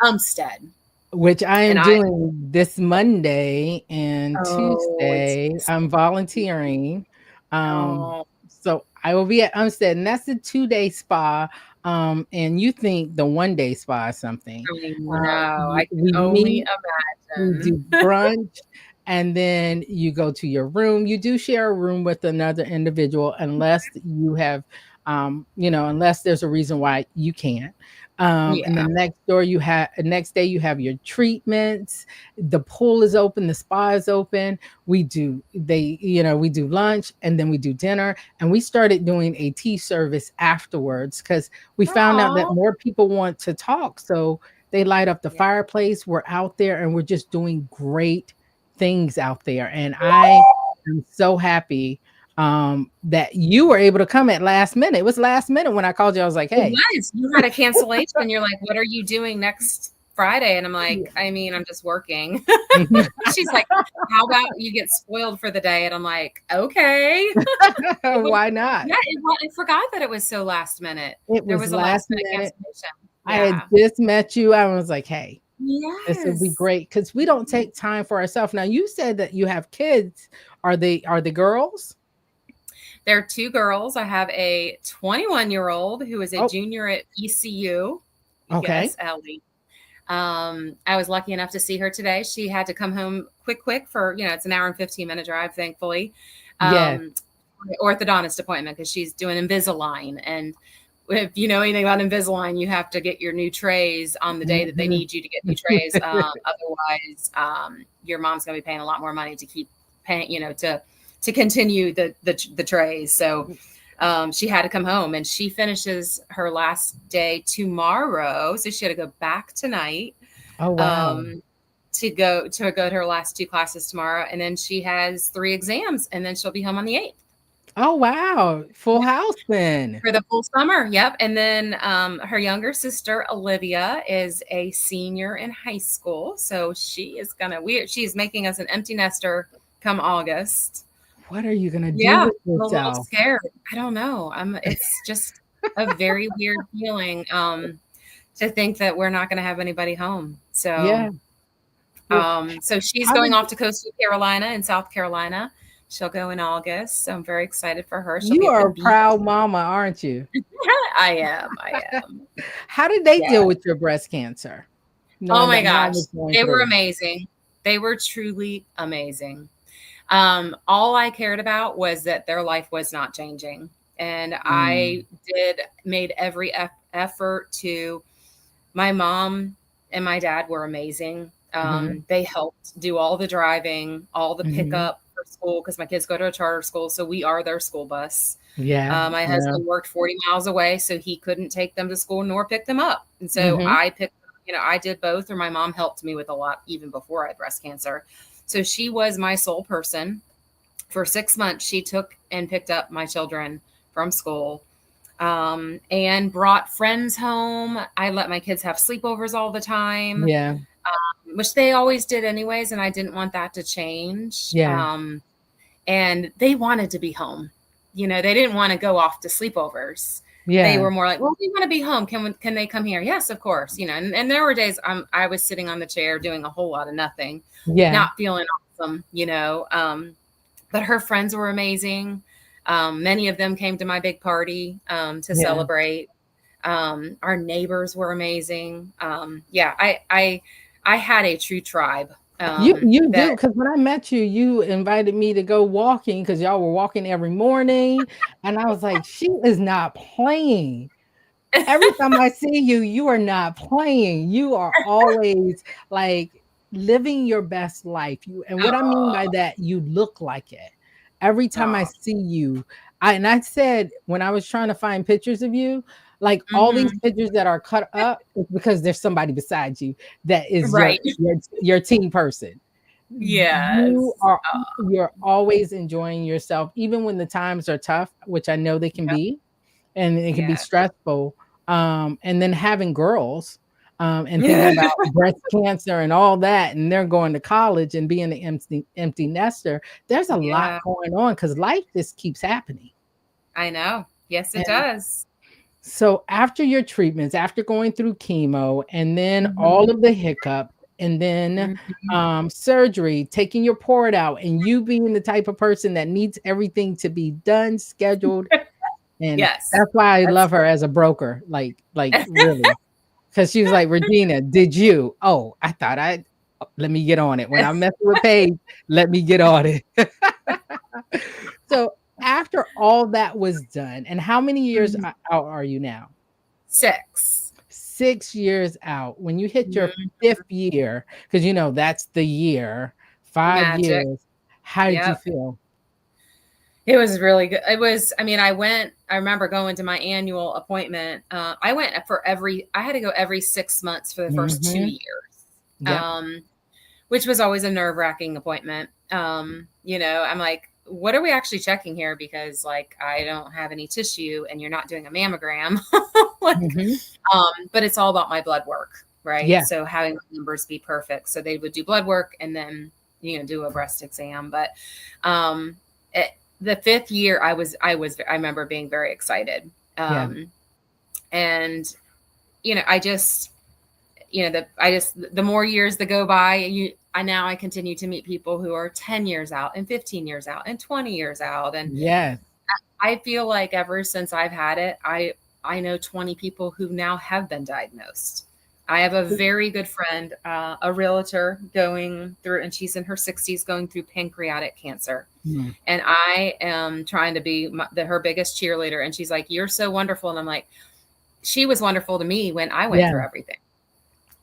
Umstead. Which I am doing this Monday and Tuesday. I'm volunteering. So I will be at Umstead, and that's a 2-day spa. And you think the 1-day spa is something. I can only imagine. We do brunch, and then you go to your room. You do share a room with another individual unless you have, unless there's a reason why you can't. And the next day you have your treatments. The pool is open, the spa is open. We do lunch, and then we do dinner, and we started doing a tea service afterwards because we found out that more people want to talk. So they light up the fireplace. We're out there, and we're just doing great things out there. And I am so happy that you were able to come at last minute. It was last minute when I called you. I was like, hey. You had a cancellation. You're like, what are you doing next Friday? And I'm like, I'm just working. She's like, how about you get spoiled for the day? And I'm like, okay. Why not? Yeah, I forgot that it was so last minute. There was a last minute cancellation. I had just met you. I was like, hey, this would be great because we don't take time for ourselves. Now, you said that you have kids. Are they girls? There are 2 girls. I have a 21-year-old who is a junior at ECU. Okay. Yes, Ellie. I was lucky enough to see her today. She had to come home quick for, it's an hour and 15-minute drive, thankfully. Orthodontist appointment because she's doing Invisalign. And if you know anything about Invisalign, you have to get your new trays on the day that they need you to get new trays. Otherwise, your mom's going to be paying a lot more money to keep paying, to continue the trays. So she had to come home, and she finishes her last day tomorrow. So she had to go back tonight. Oh, wow. To go to her last 2 classes tomorrow. And then she has 3 exams, and then she'll be home on the 8th. Oh, wow. Full house then. For the full summer. Yep. And then her younger sister, Olivia, is a senior in high school. So she is she's making us an empty nester come August. What are you going to do with yourself? yourself? I'm a little scared. I don't know. It's just, a very weird feeling to think that we're not going to have anybody home. Yeah. So, Well, so she's how going did off to Coastal Carolina in South Carolina. She'll go in August. So I'm very excited for her. She'll you be at the are a beach. proud mama, aren't you? I am. I am. How did they Yeah. deal with your breast cancer? Oh Knowing my that mom gosh. was going They were through. amazing. They were truly amazing. All I cared about was that their life was not changing. And I made every effort to, my mom and my dad were amazing. Mhm. They helped do all the driving, all the Mhm. pickup for school, because my kids go to a charter school. So we are their school bus. Yeah. My Yeah. husband worked 40 miles away, so he couldn't take them to school nor pick them up. And so Mhm. I did both, or my mom helped me with a lot even before I had breast cancer. So she was my sole person. For 6 months, she took and picked up my children from school, and brought friends home. I let my kids have sleepovers all the time, Yeah. which they always did anyways, and I didn't want that to change. Yeah. And they wanted to be home. They didn't want to go off to sleepovers. They Yeah. were more like, well, we want to be home. Can they come here? Yes, of course. And there were days I was sitting on the chair doing a whole lot of nothing, Yeah. not feeling awesome, but her friends were amazing. Many of them came to my big party to Yeah. celebrate. Our neighbors were amazing. Yeah, I had a true tribe. You do, That because when I met you, you invited me to go walking because y'all were walking every morning, and I was like, "She is not playing." Every time I see you, you are not playing. You are always, like, living your best life. And what I mean by oh, that, you look like it. Every time I oh, see you, I said when I was trying to find pictures of you, like, all these mhm, pictures that are cut up is because there's somebody beside you that is right. your team person. You Yes. are Oh, you're always enjoying yourself, even when the times are tough, which I know they can yep, be, and it can be yeah. stressful. And then having girls, and thinking about breast cancer and all that, and they're going to college and being an empty nester. There's a lot Yeah, going on because life just keeps happening. I know. Yes, it And does. so after your treatments, after going through chemo, and then all Mhm, of the hiccups, and then mhm. surgery, taking your port out, and you being the type of person that needs everything to be done, scheduled, and Yes. that's why I That's love her as a broker, like really, because she was like, Regina, did you? Oh, I thought let me get on it. When I'm messing with Paige, let me get on it. So after all that was done, and how many years Mhm. out are you now? 6. 6 years out. When you hit your Mhm. fifth year, because that's the year, 5 years, Magic. how did you Yep. feel? It was really good. I remember going to my annual appointment. I had to go every 6 months for the first two Mhm. years, Yep. um, which was always a nerve-wracking appointment. I'm like, what are we actually checking here? Because like, I don't have any tissue and you're not doing a mammogram. Like, Mhm. but it's all about my blood work, right? Yeah. So having the numbers be perfect. So they would do blood work and then, do a breast exam. But, um, it, the fifth year I remember being very excited. Yeah. And, I just, the more years that go by, I continue to meet people who are 10 years out and 15 years out and 20 years out. And Yes. I feel like ever since I've had it, I know 20 people who now have been diagnosed. I have a very good friend, a realtor going through, and she's in her 60s going through pancreatic cancer. Mm. And I am trying to be her biggest cheerleader. And she's like, "You're so wonderful." And I'm like, she was wonderful to me when I went Yeah. through everything.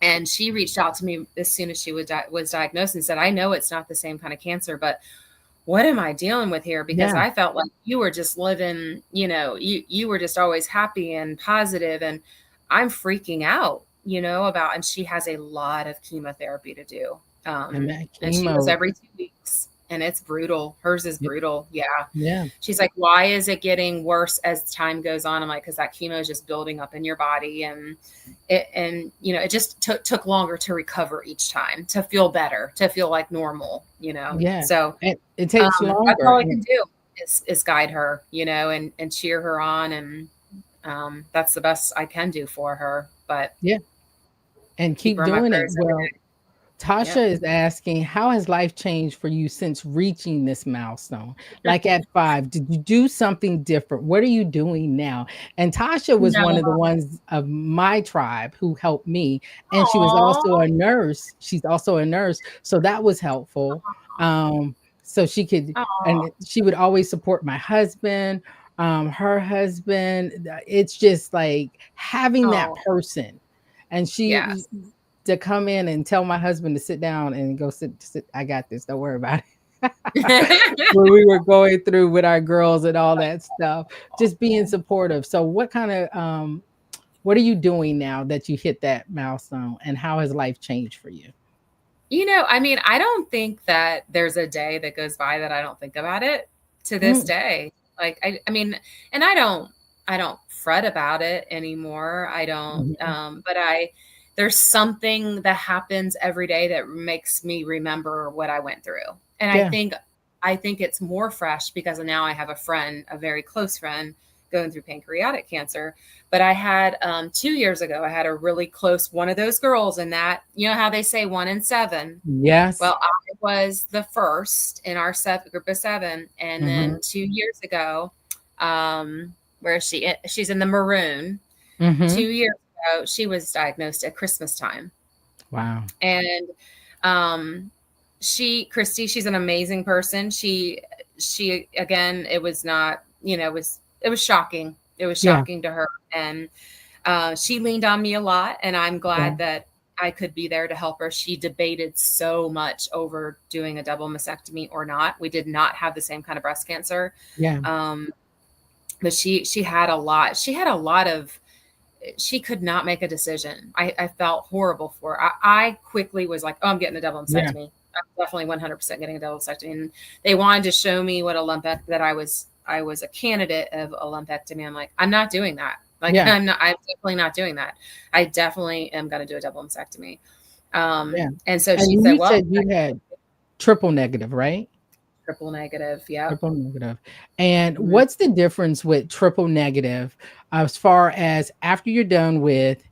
And she reached out to me as soon as she was diagnosed and said, "I know it's not the same kind of cancer, but what am I dealing with here?" Because Yeah. I felt like you were just living, you were just always happy and positive, and I'm freaking out, and she has a lot of chemotherapy to do. And that And she goes chemo. every 2 weeks, and it's brutal. Hers is y- brutal. Yeah. Yeah. She's like, "Why is it getting worse as time goes on?" I'm like, "Cause that chemo is just building up in your body, and it just took longer to recover each time, to feel better, to feel like normal, Yeah. so It takes that's all longer. I can do is guide her, and cheer her on. And that's the best I can do for her. But Yeah. And keep keep her in my doing it. prayers every Well, day. Yep. Tasha is asking, how has life changed for you since reaching this milestone? Like at 5, did you do something different? What are you doing now? And Tasha was one of the No. ones of my tribe who helped me. And she was also Aw. a nurse. She's also a nurse. So that was helpful. So she could, and Aw. she would always support my husband, her husband. It's just like having that Oh, person. And she yes. to come in and tell my husband to sit down and go sit. I got this. Don't worry about it. When we were going through with our girls and all that stuff, just being supportive. So what are you doing now that you hit that milestone, and how has life changed for you? I mean, I don't think that there's a day that goes by that I don't think about it to this Mm, day. Like I mean, and I don't fret about it anymore. I don't mhm. but there's something that happens every day that makes me remember what I went through. And Yeah. I think it's more fresh because now I have a friend, a very close friend, going through pancreatic cancer. But I had 2 years ago, I had a really close one of those girls, and that, you know how they say 1 in 7. Yes. Well, I was the first in our group of 7, and Mhm. then 2 years ago, where is she? She's in the maroon. Mhm. 2 years ago, she was diagnosed at Christmas time, Wow. and um, Christy, she's an amazing person. She again, it was not, it was shocking. It was Yeah. shocking to her, and she leaned on me a lot, and I'm Yeah. glad that I could be there to help her. She debated so much over doing a double mastectomy or not. We did not have the same kind of breast cancer, Yeah. um, but she had a lot. She had a lot of. She could not make a decision. I felt horrible for her. I quickly was like, "Oh, I'm getting a double Yeah. mastectomy. I'm definitely 100% getting a double mastectomy." And they wanted to show me what a that I was a candidate of a lumpectomy. I'm like, I'm not doing that. Like, Yeah. I'm definitely not doing that. I definitely am going to do a double mastectomy. Yeah. And so she And said, you well, said you had triple negative, right? triple negative. Yep. Triple negative. And Mhm. what's the difference with triple negative as far as after you're done with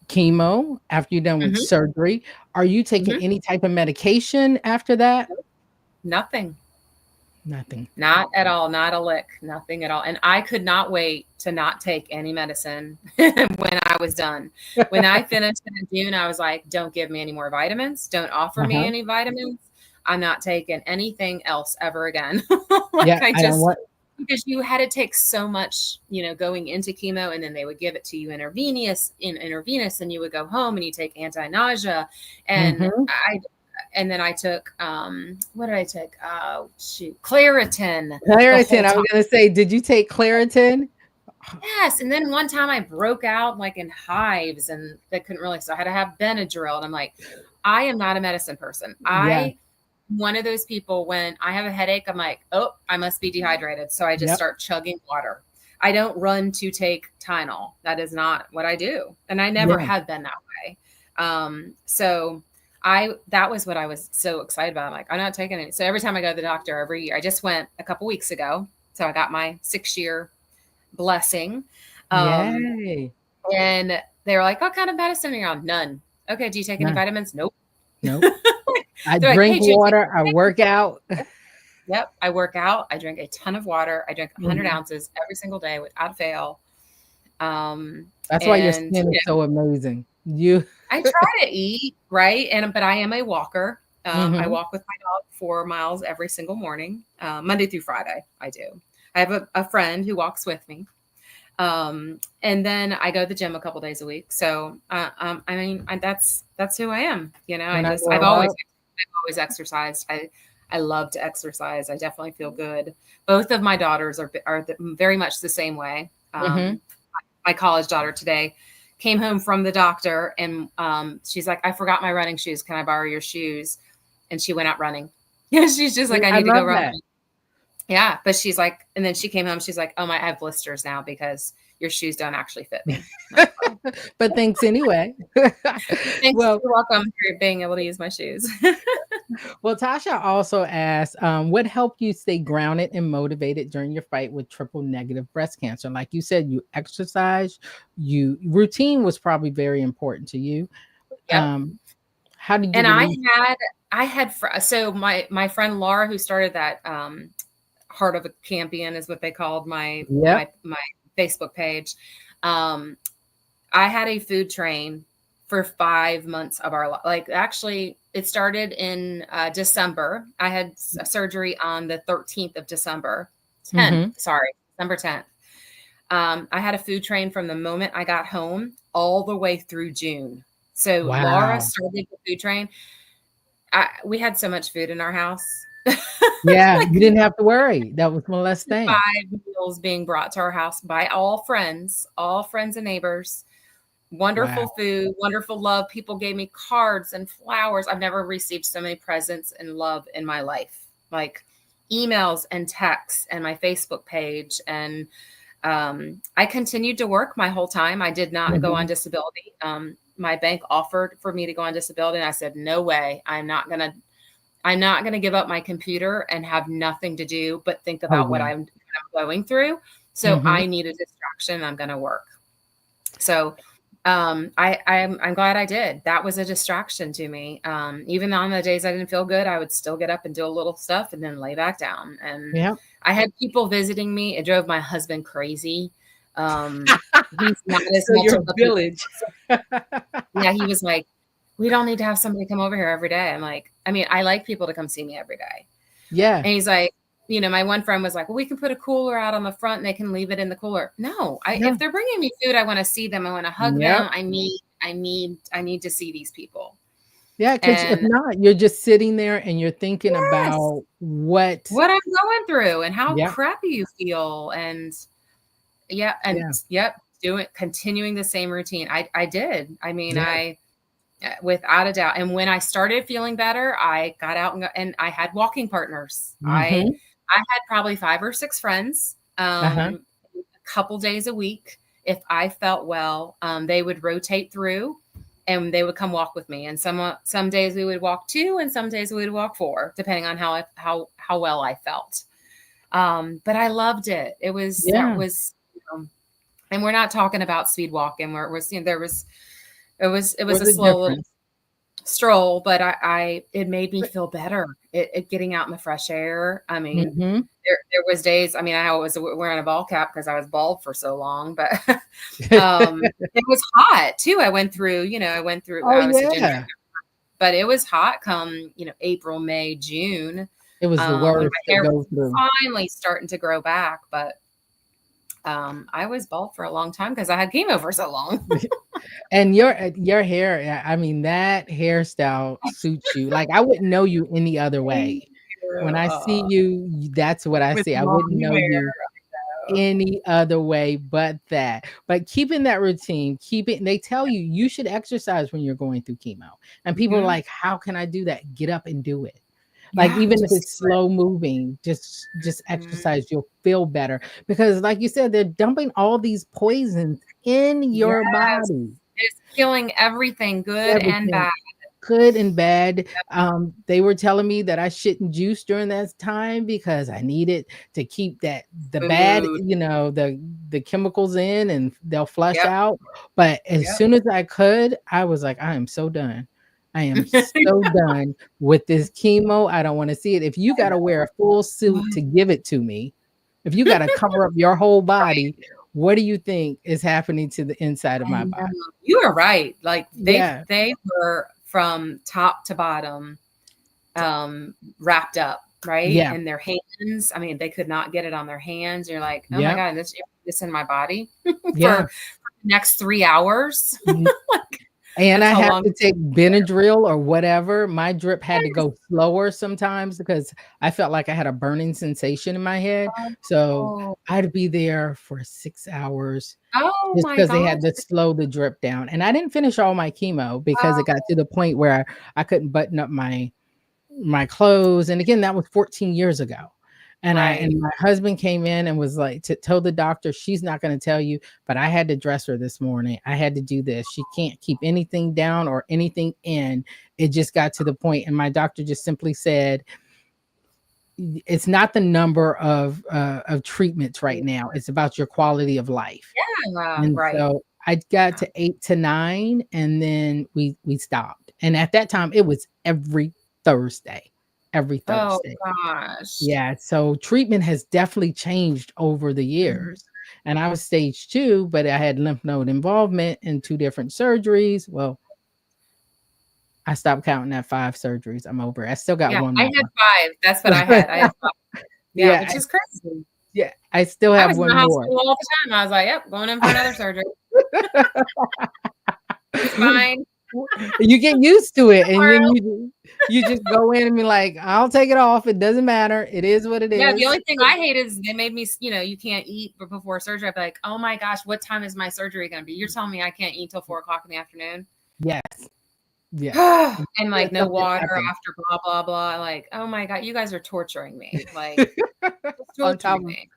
chemo, after you're done with Mhm. surgery? Are you taking Mhm. any type of medication after that? Nope. Nothing. Nothing. Not at all. Not a lick. Nothing at all. And I could not wait to not take any medicine when I was done. When I finished in June, I was like, don't give me any more vitamins. Don't offer me Uh-huh. any vitamins. I'm not taking anything else ever again. Yeah, Like I I don't just, want. because you had to take so much, going into chemo, and then they would give it to you intravenous, and you would go home and you take anti-nausea. And Mhm. and then I took what did I take? Shoot, Claritin the Claritin, whole I time. was gonna say, did you take Claritin? Yes, and then one time I broke out like in hives, and they couldn't really, so I had to have Benadryl. And I'm like, I am not a medicine person. Yeah. One of those people, when I have a headache, I'm like, oh, I must be dehydrated. So I just Yep. start chugging water. I don't run to take Tylenol. That is not what I do. And I never Yeah. have been that way. So that was what I was so excited about. I'm like, I'm not taking it. So every time I go to the doctor every year, I just went a couple weeks ago. So I got my 6-year blessing. Um, Yay. and they were like, what kind of medicine are you on? None. Okay. Do you take any No, vitamins? Nope. nope. I They're like, drink Paige, you take water, I work out. Yep. I work out. I drink a ton of water. I drink 100 Mhm. ounces every single day without fail. That's why your And skin is so amazing. You I try to eat right, but I am a walker. I Mhm. walk with my dog 4 miles every single morning, Monday through Friday. I do. I have a friend who walks with me, and then I go to the gym a couple days a week. So, I mean, that's who I am. When I I've grow always up. exercised. I love to exercise. I definitely feel good. Both of my daughters are very much the same way. Mhm. My college daughter today came home from the doctor, and she's like, I forgot my running shoes. Can I borrow your shoes? And she went out running. Yeah, she's just like, I I need to go love run. that. Yeah, but she's like, and then she came home. She's like, oh my, I have blisters now because your shoes don't actually fit me. Like, well, But thanks anyway. thanks. Well, You're welcome for being able to use my shoes. Well, Tasha also asked, what helped you stay grounded and motivated during your fight with triple negative breast cancer? Like you said, you exercise, you routine was probably very important to you. Yep. How did you And release? so my friend Laura, who started that Heart of a Campion is what they called Yep. my Facebook page. I had a food train for 5 months of our life. Like, actually, it started in December. I had a surgery on the 13th of December. 10th, sorry, December 10th. I had a food train from the moment I got home all the way through June. So Laura Wow. started the food train. We had so much food in our house. Yeah, Like, you didn't have to worry. That was one less thing. 5 meals being brought to our house by all friends and neighbors. Wonderful Wow. food, wonderful love. People gave me cards and flowers. I've never received so many presents and love in my life, like emails and texts and my Facebook page. And I continued to work my whole time. I did not go on disability. My bank offered for me to go on disability, and I said, no way. I'm not gonna give up my computer and have nothing to do but think about what I'm going through. So I need a distraction. I'm gonna work. So I'm glad I did. That was a distraction to me. Even on the days I didn't feel good, I would still get up and do a little stuff and then lay back down. And Yeah. I had people visiting me. It drove my husband crazy. He's not as So much your of a village. yeah, he was like, we don't need to have somebody come over here every day. I'm like, I mean, I like people to come see me every day. Yeah. And he's like, my one friend was like, well, we can put a cooler out on the front and they can leave it in the cooler. No, if they're bringing me food, I want to see them. I want to hug them. I need to see these people. Yeah, because if And not, you're just sitting there and you're thinking about what I'm going through and how yeah. crappy you feel. And continuing the same routine. I did. I mean, without a doubt. And when I started feeling better, I got out and I had walking partners. I had probably 5 or 6 friends, a couple days a week. If I felt well, they would rotate through and they would come walk with me. And some days we would walk 2 and some days we would walk 4, depending on how well I felt. But I loved it. That was, and we're not talking about speed walking where it was, it was a slow little stroll, but it made me feel better. It getting out in the fresh air. I mean, there was days, I mean, I was wearing a ball cap because I was bald for so long, but it was hot too. I went through, I was a ginger, but it was hot come, April, May, June. It was the worst. My hair was finally starting to grow back, but I was bald for a long time because I had chemo for so long. And your hair, I mean, that hairstyle suits you. Like, I wouldn't know you any other way. When I see you, that's what I see. I wouldn't know you any other way but that. But keeping that routine, they tell you should exercise when you're going through chemo. And people are like, how can I do that? Get up and do it. Like, even if it's slow moving, just exercise, you'll feel better. Because like you said, they're dumping all these poisons in your body. It's killing everything, good and bad. Good and bad. They were telling me that I shouldn't juice during that time because I needed to keep the bad, the chemicals in and they'll flush out. But as soon as I could, I was like, I am so done. I am so done with this chemo. I don't want to see it. If you got to wear a full suit to give it to me, if you got to cover up your whole body, what do you think is happening to the inside of my body? You are right. Like they were from top to bottom wrapped up, right? Yeah. In their hands. I mean, they could not get it on their hands. You're like, oh my God, this in my body for the next 3 hours. And I have to take Benadryl or whatever. My drip had to go slower sometimes because I felt like I had a burning sensation in my head. So I'd be there for 6 hours just because they had to slow the drip down. And I didn't finish all my chemo because it got to the point where I couldn't button up my clothes. And again, that was 14 years ago. And Right. my husband came in and was like, told the doctor, she's not going to tell you, but I had to dress her this morning. I had to do this. She can't keep anything down or anything in. It just got to the point, and my doctor just simply said, it's not the number of treatments right now. It's about your quality of life. Yeah, And right. so I got Yeah. to 8 to 9, and then we stopped. And at that time, it was every Thursday. Every Oh Thursday. gosh. Yeah, so treatment has definitely changed over the Mhm. years. And I was stage 2, but I had lymph node involvement in 2 different surgeries. Well, I stopped counting at 5 surgeries. I'm over it. I still got Yeah, one I more. had 5. That's what I had. I had 5. Yeah, Yeah, which is crazy. yeah, I still I have was in one the more. hospital all the time. I was like, "Yep, going in for another surgery. It's fine. You get used to it, and then Tomorrow." you just go in and be like, "I'll take it off. It doesn't matter. It is what it Yeah, the is." only thing I hate is they made me, you can't eat before surgery. I'd be like, "Oh my gosh, what time is my surgery gonna be? You're telling me I can't eat till 4 o'clock in the afternoon?" Yes, yes. And like no Something water happened. after blah blah blah. Like, oh my God, you guys are torturing me. Like, it's On top torturing of me.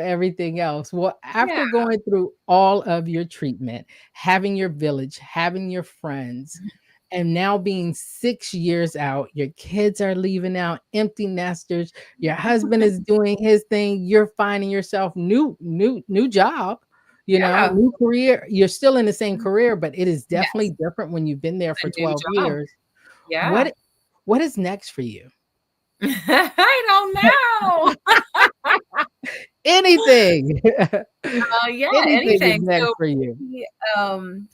everything else. Well, Yeah. after going through all of your treatment, having your village, having your friends, and now being 6 years out, your kids are leaving out, empty nesters, your husband is doing his thing, you're finding yourself new job, Yeah. new career. You're still in the same career, but it is definitely Yes. different when you've been there for A new 12 job. years. Yeah. What what is next for you? I don't know. Anything. Yeah, Anything is anything. next So, for you.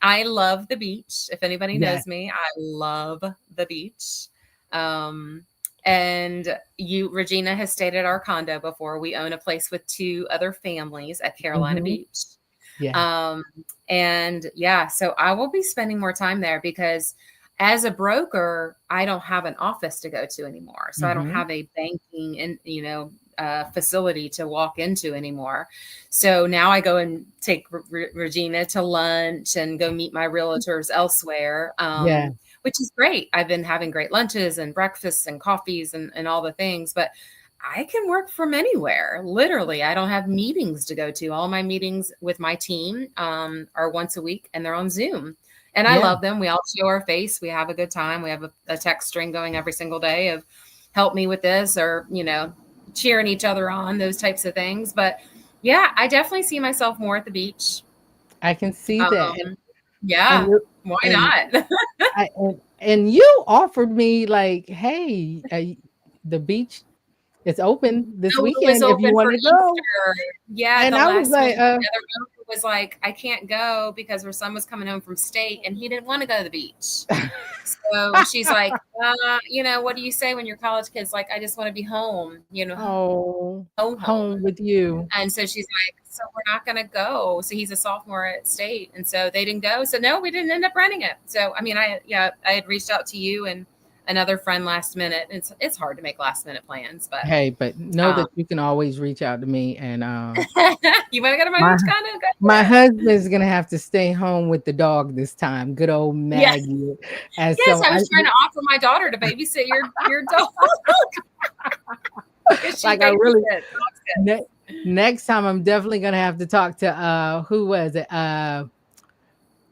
I love the beach. If anybody Yes. knows me, I love the beach. Um, and Regina has stayed at our condo before. We own a place with 2 other families at Carolina Mhm. Beach. Yeah. Um, and yeah, so I will be spending more time there because as a broker, I don't have an office to go to anymore. So I don't Mhm. have a banking and, facility to walk into anymore. So now I go and take Regina to lunch and go meet my realtors elsewhere, Yeah. which is great. I've been having great lunches and breakfasts and coffees and all the things, but I can work from anywhere. Literally, I don't have meetings to go to. All my meetings with my team are once a week, and they're on Zoom. And I Yeah. love them. We all show our face. We have a good time. We have a text string going every single day of help me with this or, cheering each other on, those types of things. But yeah, I definitely see myself more at the beach. I can see that. And Yeah, you why and not? and you offered me like, "Hey, the beach is open this No, it was weekend if you open for wanna go." Easter. Yeah, at And the I was last like, minute, the other owner was like, "I can't go because her son was coming home from state and he didn't wanna go to the beach." So she's like, what do you say when your college kid's like, "I just wanna be home, "Oh, home." home with you." And so she's like, "So we're not gonna go." So he's a sophomore at state, and so they didn't go. So no, we didn't end up renting it. So I mean, I had reached out to you and another friend last minute. It's hard to make last minute plans, but Hey, but know um, that you can always reach out to me, and, you want to go to my my beach condo? Go my for it. husband's gonna have to stay home with the dog this time, good old Yes, Maggie, and yes. so I was trying to offer my daughter to babysit your dog because she like, I really babysits. ne next time, I'm definitely gonna have to talk to, who was it?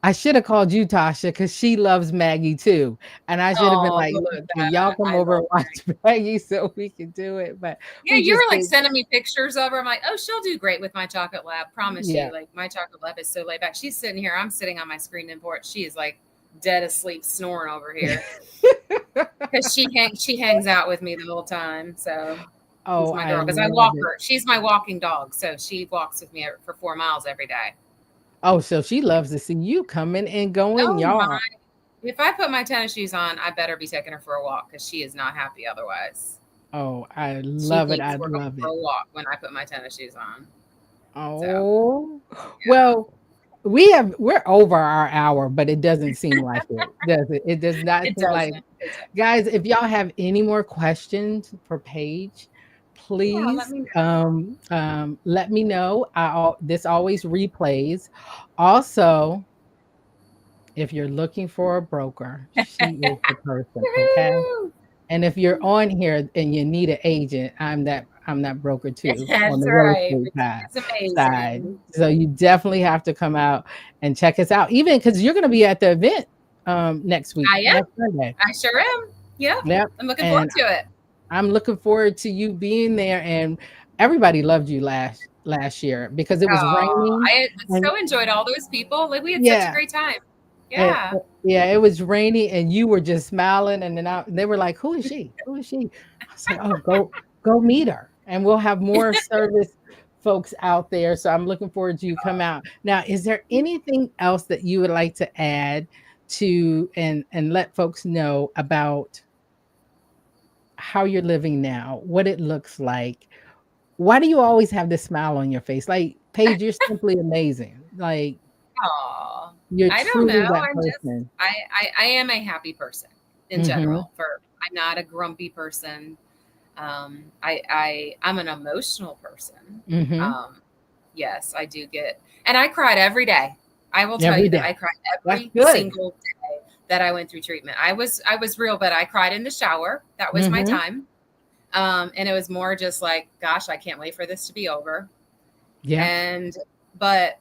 I should have called you, Tasha, because she loves Maggie too, and I should have been Oh, like, look "Look, at can y'all that! come I over love and Mary. watch Maggie so we can do it?" But Yeah, we you just were like did. sending me pictures of her. I'm like, oh, she'll do great with my chocolate lab. Promise Yeah. you. Like my chocolate lab is so laid back. She's sitting here. I'm sitting on my screen in porch. She is like dead asleep, snoring over here because she hangs out with me the whole time. So she's Oh, my I girl because I love walk it. her. She's my walking dog, so she walks with me for 4 miles every day. Oh, so she loves to see you coming and going, Oh my! y'all. If I put my tennis shoes on, I better be taking her for a walk because she is not happy otherwise. Oh, I She love it, thinks I we're going love for it. a walk when I put my tennis shoes on. So Oh, yeah. well, we're over our hour, but it doesn't seem like it, does it? It does not It seem like. doesn't. It doesn't. Guys, if y'all have any more questions for Paige, Yeah, let please, me know. let me know. This always replays. Also, if you're looking for a broker, she is the person, okay? Woohoo! And if you're on here and you need an agent, I'm that broker too on That's the real right. estate It's side. amazing. So you definitely have to come out and check us out, even because you're going to be at the event next week, I am. next Sunday. I sure am. Yep. Yep. I'm looking forward And to it. I'm looking forward to you being there. And everybody loved you last year because it was Oh, raining. I And so enjoyed all those people. Like we had such a yeah, great time. and, Yeah. yeah, it was rainy, and you were just smiling. And then they were like, "Who is she? Who is she?" I was like, "Oh, go meet her." And we'll have more service folks out there. So I'm looking forward to you come out. Now, is there anything else that you would like to add to and let folks know about how you're living now, what it looks like? Why do you always have this smile on your face? Like, Paige, you're simply amazing. Like, Oh, you're I don't know. truly that I'm just person. I am a happy person in Mhm. general. I'm not a grumpy person. I'm an emotional person. Mhm. Um, yes, I do get, and I cried every day. I will tell Every you that day. I cried That's every good. single day that I went through treatment. I was real, but I cried in the shower. That was my Mhm. time. And it was more just like, gosh, I can't wait for this to be over. Yeah. And but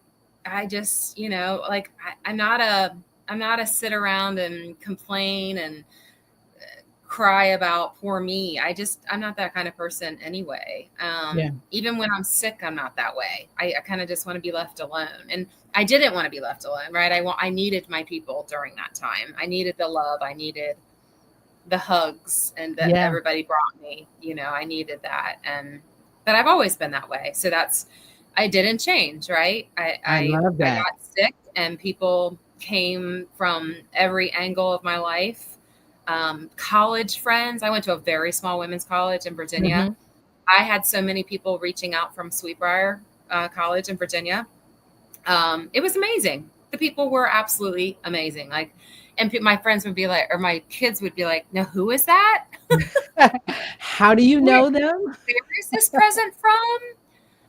I just, like I'm not a sit around and complain and cry about poor me. I'm not that kind of person anyway. Yeah. Even when I'm sick, I'm not that way. I kind of just want to be left alone. And I didn't want to be left alone, right? I needed my people during that time. I needed the love. I needed the hugs and that Yeah. everybody brought me. I needed that. But I've always been that way. So I didn't change, right? I love I that. got sick and people came from every angle of my life. College friends. I went to a very small women's college in Virginia. Mhm. I had so many people reaching out from Sweetbriar College in Virginia. It was amazing. The people were absolutely amazing. Like, and my friends would be like, or my kids would be like, "Now, who is that? How do you Where know them? is this present from?"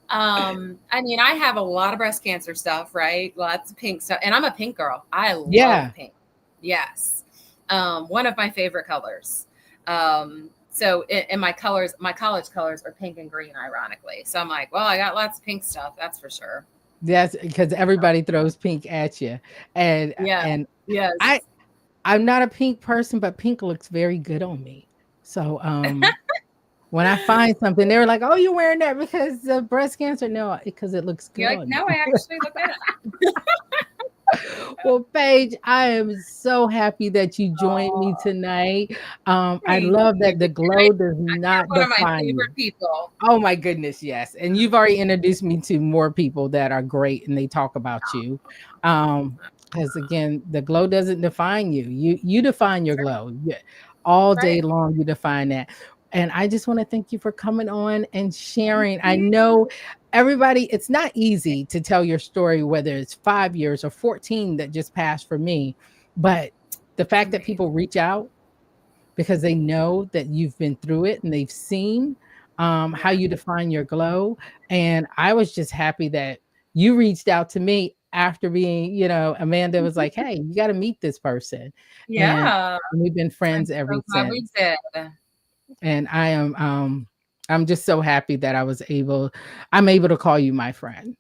I mean, I have a lot of breast cancer stuff, right? Lots of pink stuff. And I'm a pink girl. I love Yeah. pink. Yes. One of my favorite colors. So in my college colors are pink and green, ironically. So I'm like, well, I got lots of pink stuff. That's for sure. That's because everybody throws pink at you. And Yeah. and I Yes. I'm not a pink person, but pink looks very good on me. So when I find something, they were like, "Oh, you're wearing that because of breast cancer?" No, because it looks You're good like, on no, me. I actually look at it. Well, Paige, I am so happy that you joined me Oh, tonight. I thank love you. that the glow does You're not one of my define you. favorite people. Oh my goodness, yes. And you've already introduced me to more people that are great and they talk about you. Because again, the glow doesn't define you. You define your glow. All day Right. long, you define that. And I just want to thank you for coming on and Thank sharing. I you. know everybody, it's not easy to tell your story, whether it's 5 years or 14 that just passed for me. But the It's fact that amazing. people reach out because they know that you've been through it and they've seen how Yeah. you define your glow. And I was just happy that you reached out to me after being, Amanda was like, "Hey, you got to meet this person." And Yeah. we've been I'm friends so ever glad we since. did. And I'm just so happy that I'm able to call you my friend.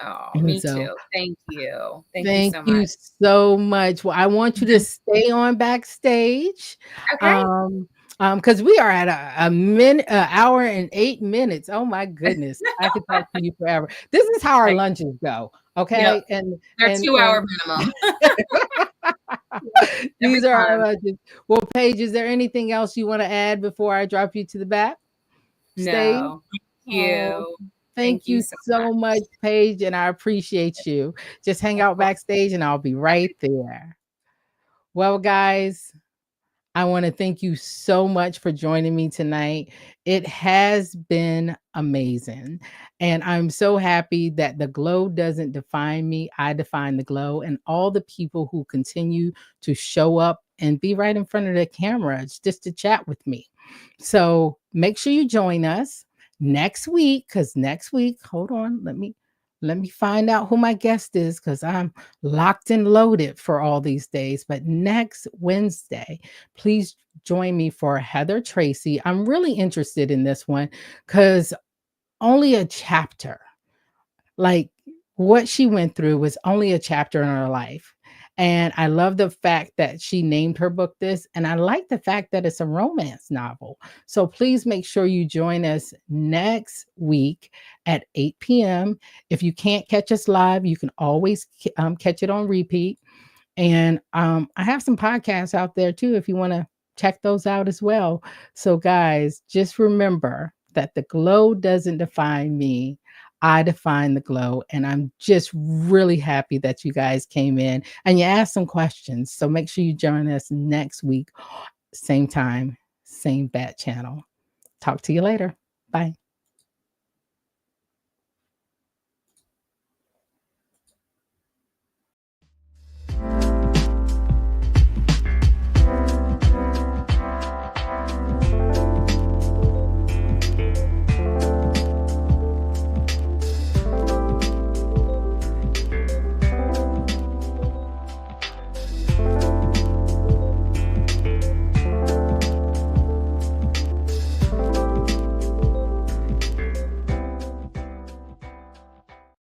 Oh, And me so too. Thank you. Thank you thank so you much. so much. Well, I want you to stay on backstage. Okay. Um, because we are at an hour and 8 minutes. Oh my goodness. I could talk to you forever. This is how our Like, lunches go. yep. Okay. And They're and 2 hour and minimum. Yep. Every these are our time. lunches. Well, Paige, is there anything else you want to add before I drop you to the back stage? No. Thank Oh, you. Thank thank you you so so much, much. Paige, and I appreciate you. Just hang Of out course. backstage and I'll be right there. Well, guys, I want to thank you so much for joining me tonight. It has been amazing. And I'm so happy that the glow doesn't define me. I define the glow and all the people who continue to show up and be right in front of the camera just to chat with me. So make sure you join us next week because next week, hold on, let me Let me find out who my guest is because I'm locked and loaded for all these days. But next Wednesday, please join me for Heather Tracy. I'm really interested in this one because only a chapter, like what she went through was only a chapter in her life. And I love the fact that she named her book this. And I like the fact that it's a romance novel. So please make sure you join us next week at 8 p.m. If you can't catch us live, you can always catch it on repeat. And I have some podcasts out there too if you want to check those out as well. So, guys, just remember that the glow doesn't define me. I define the glow. And I'm just really happy that you guys came in and you asked some questions. So, make sure you join us next week, same time, same bat channel. Talk to you later. Bye.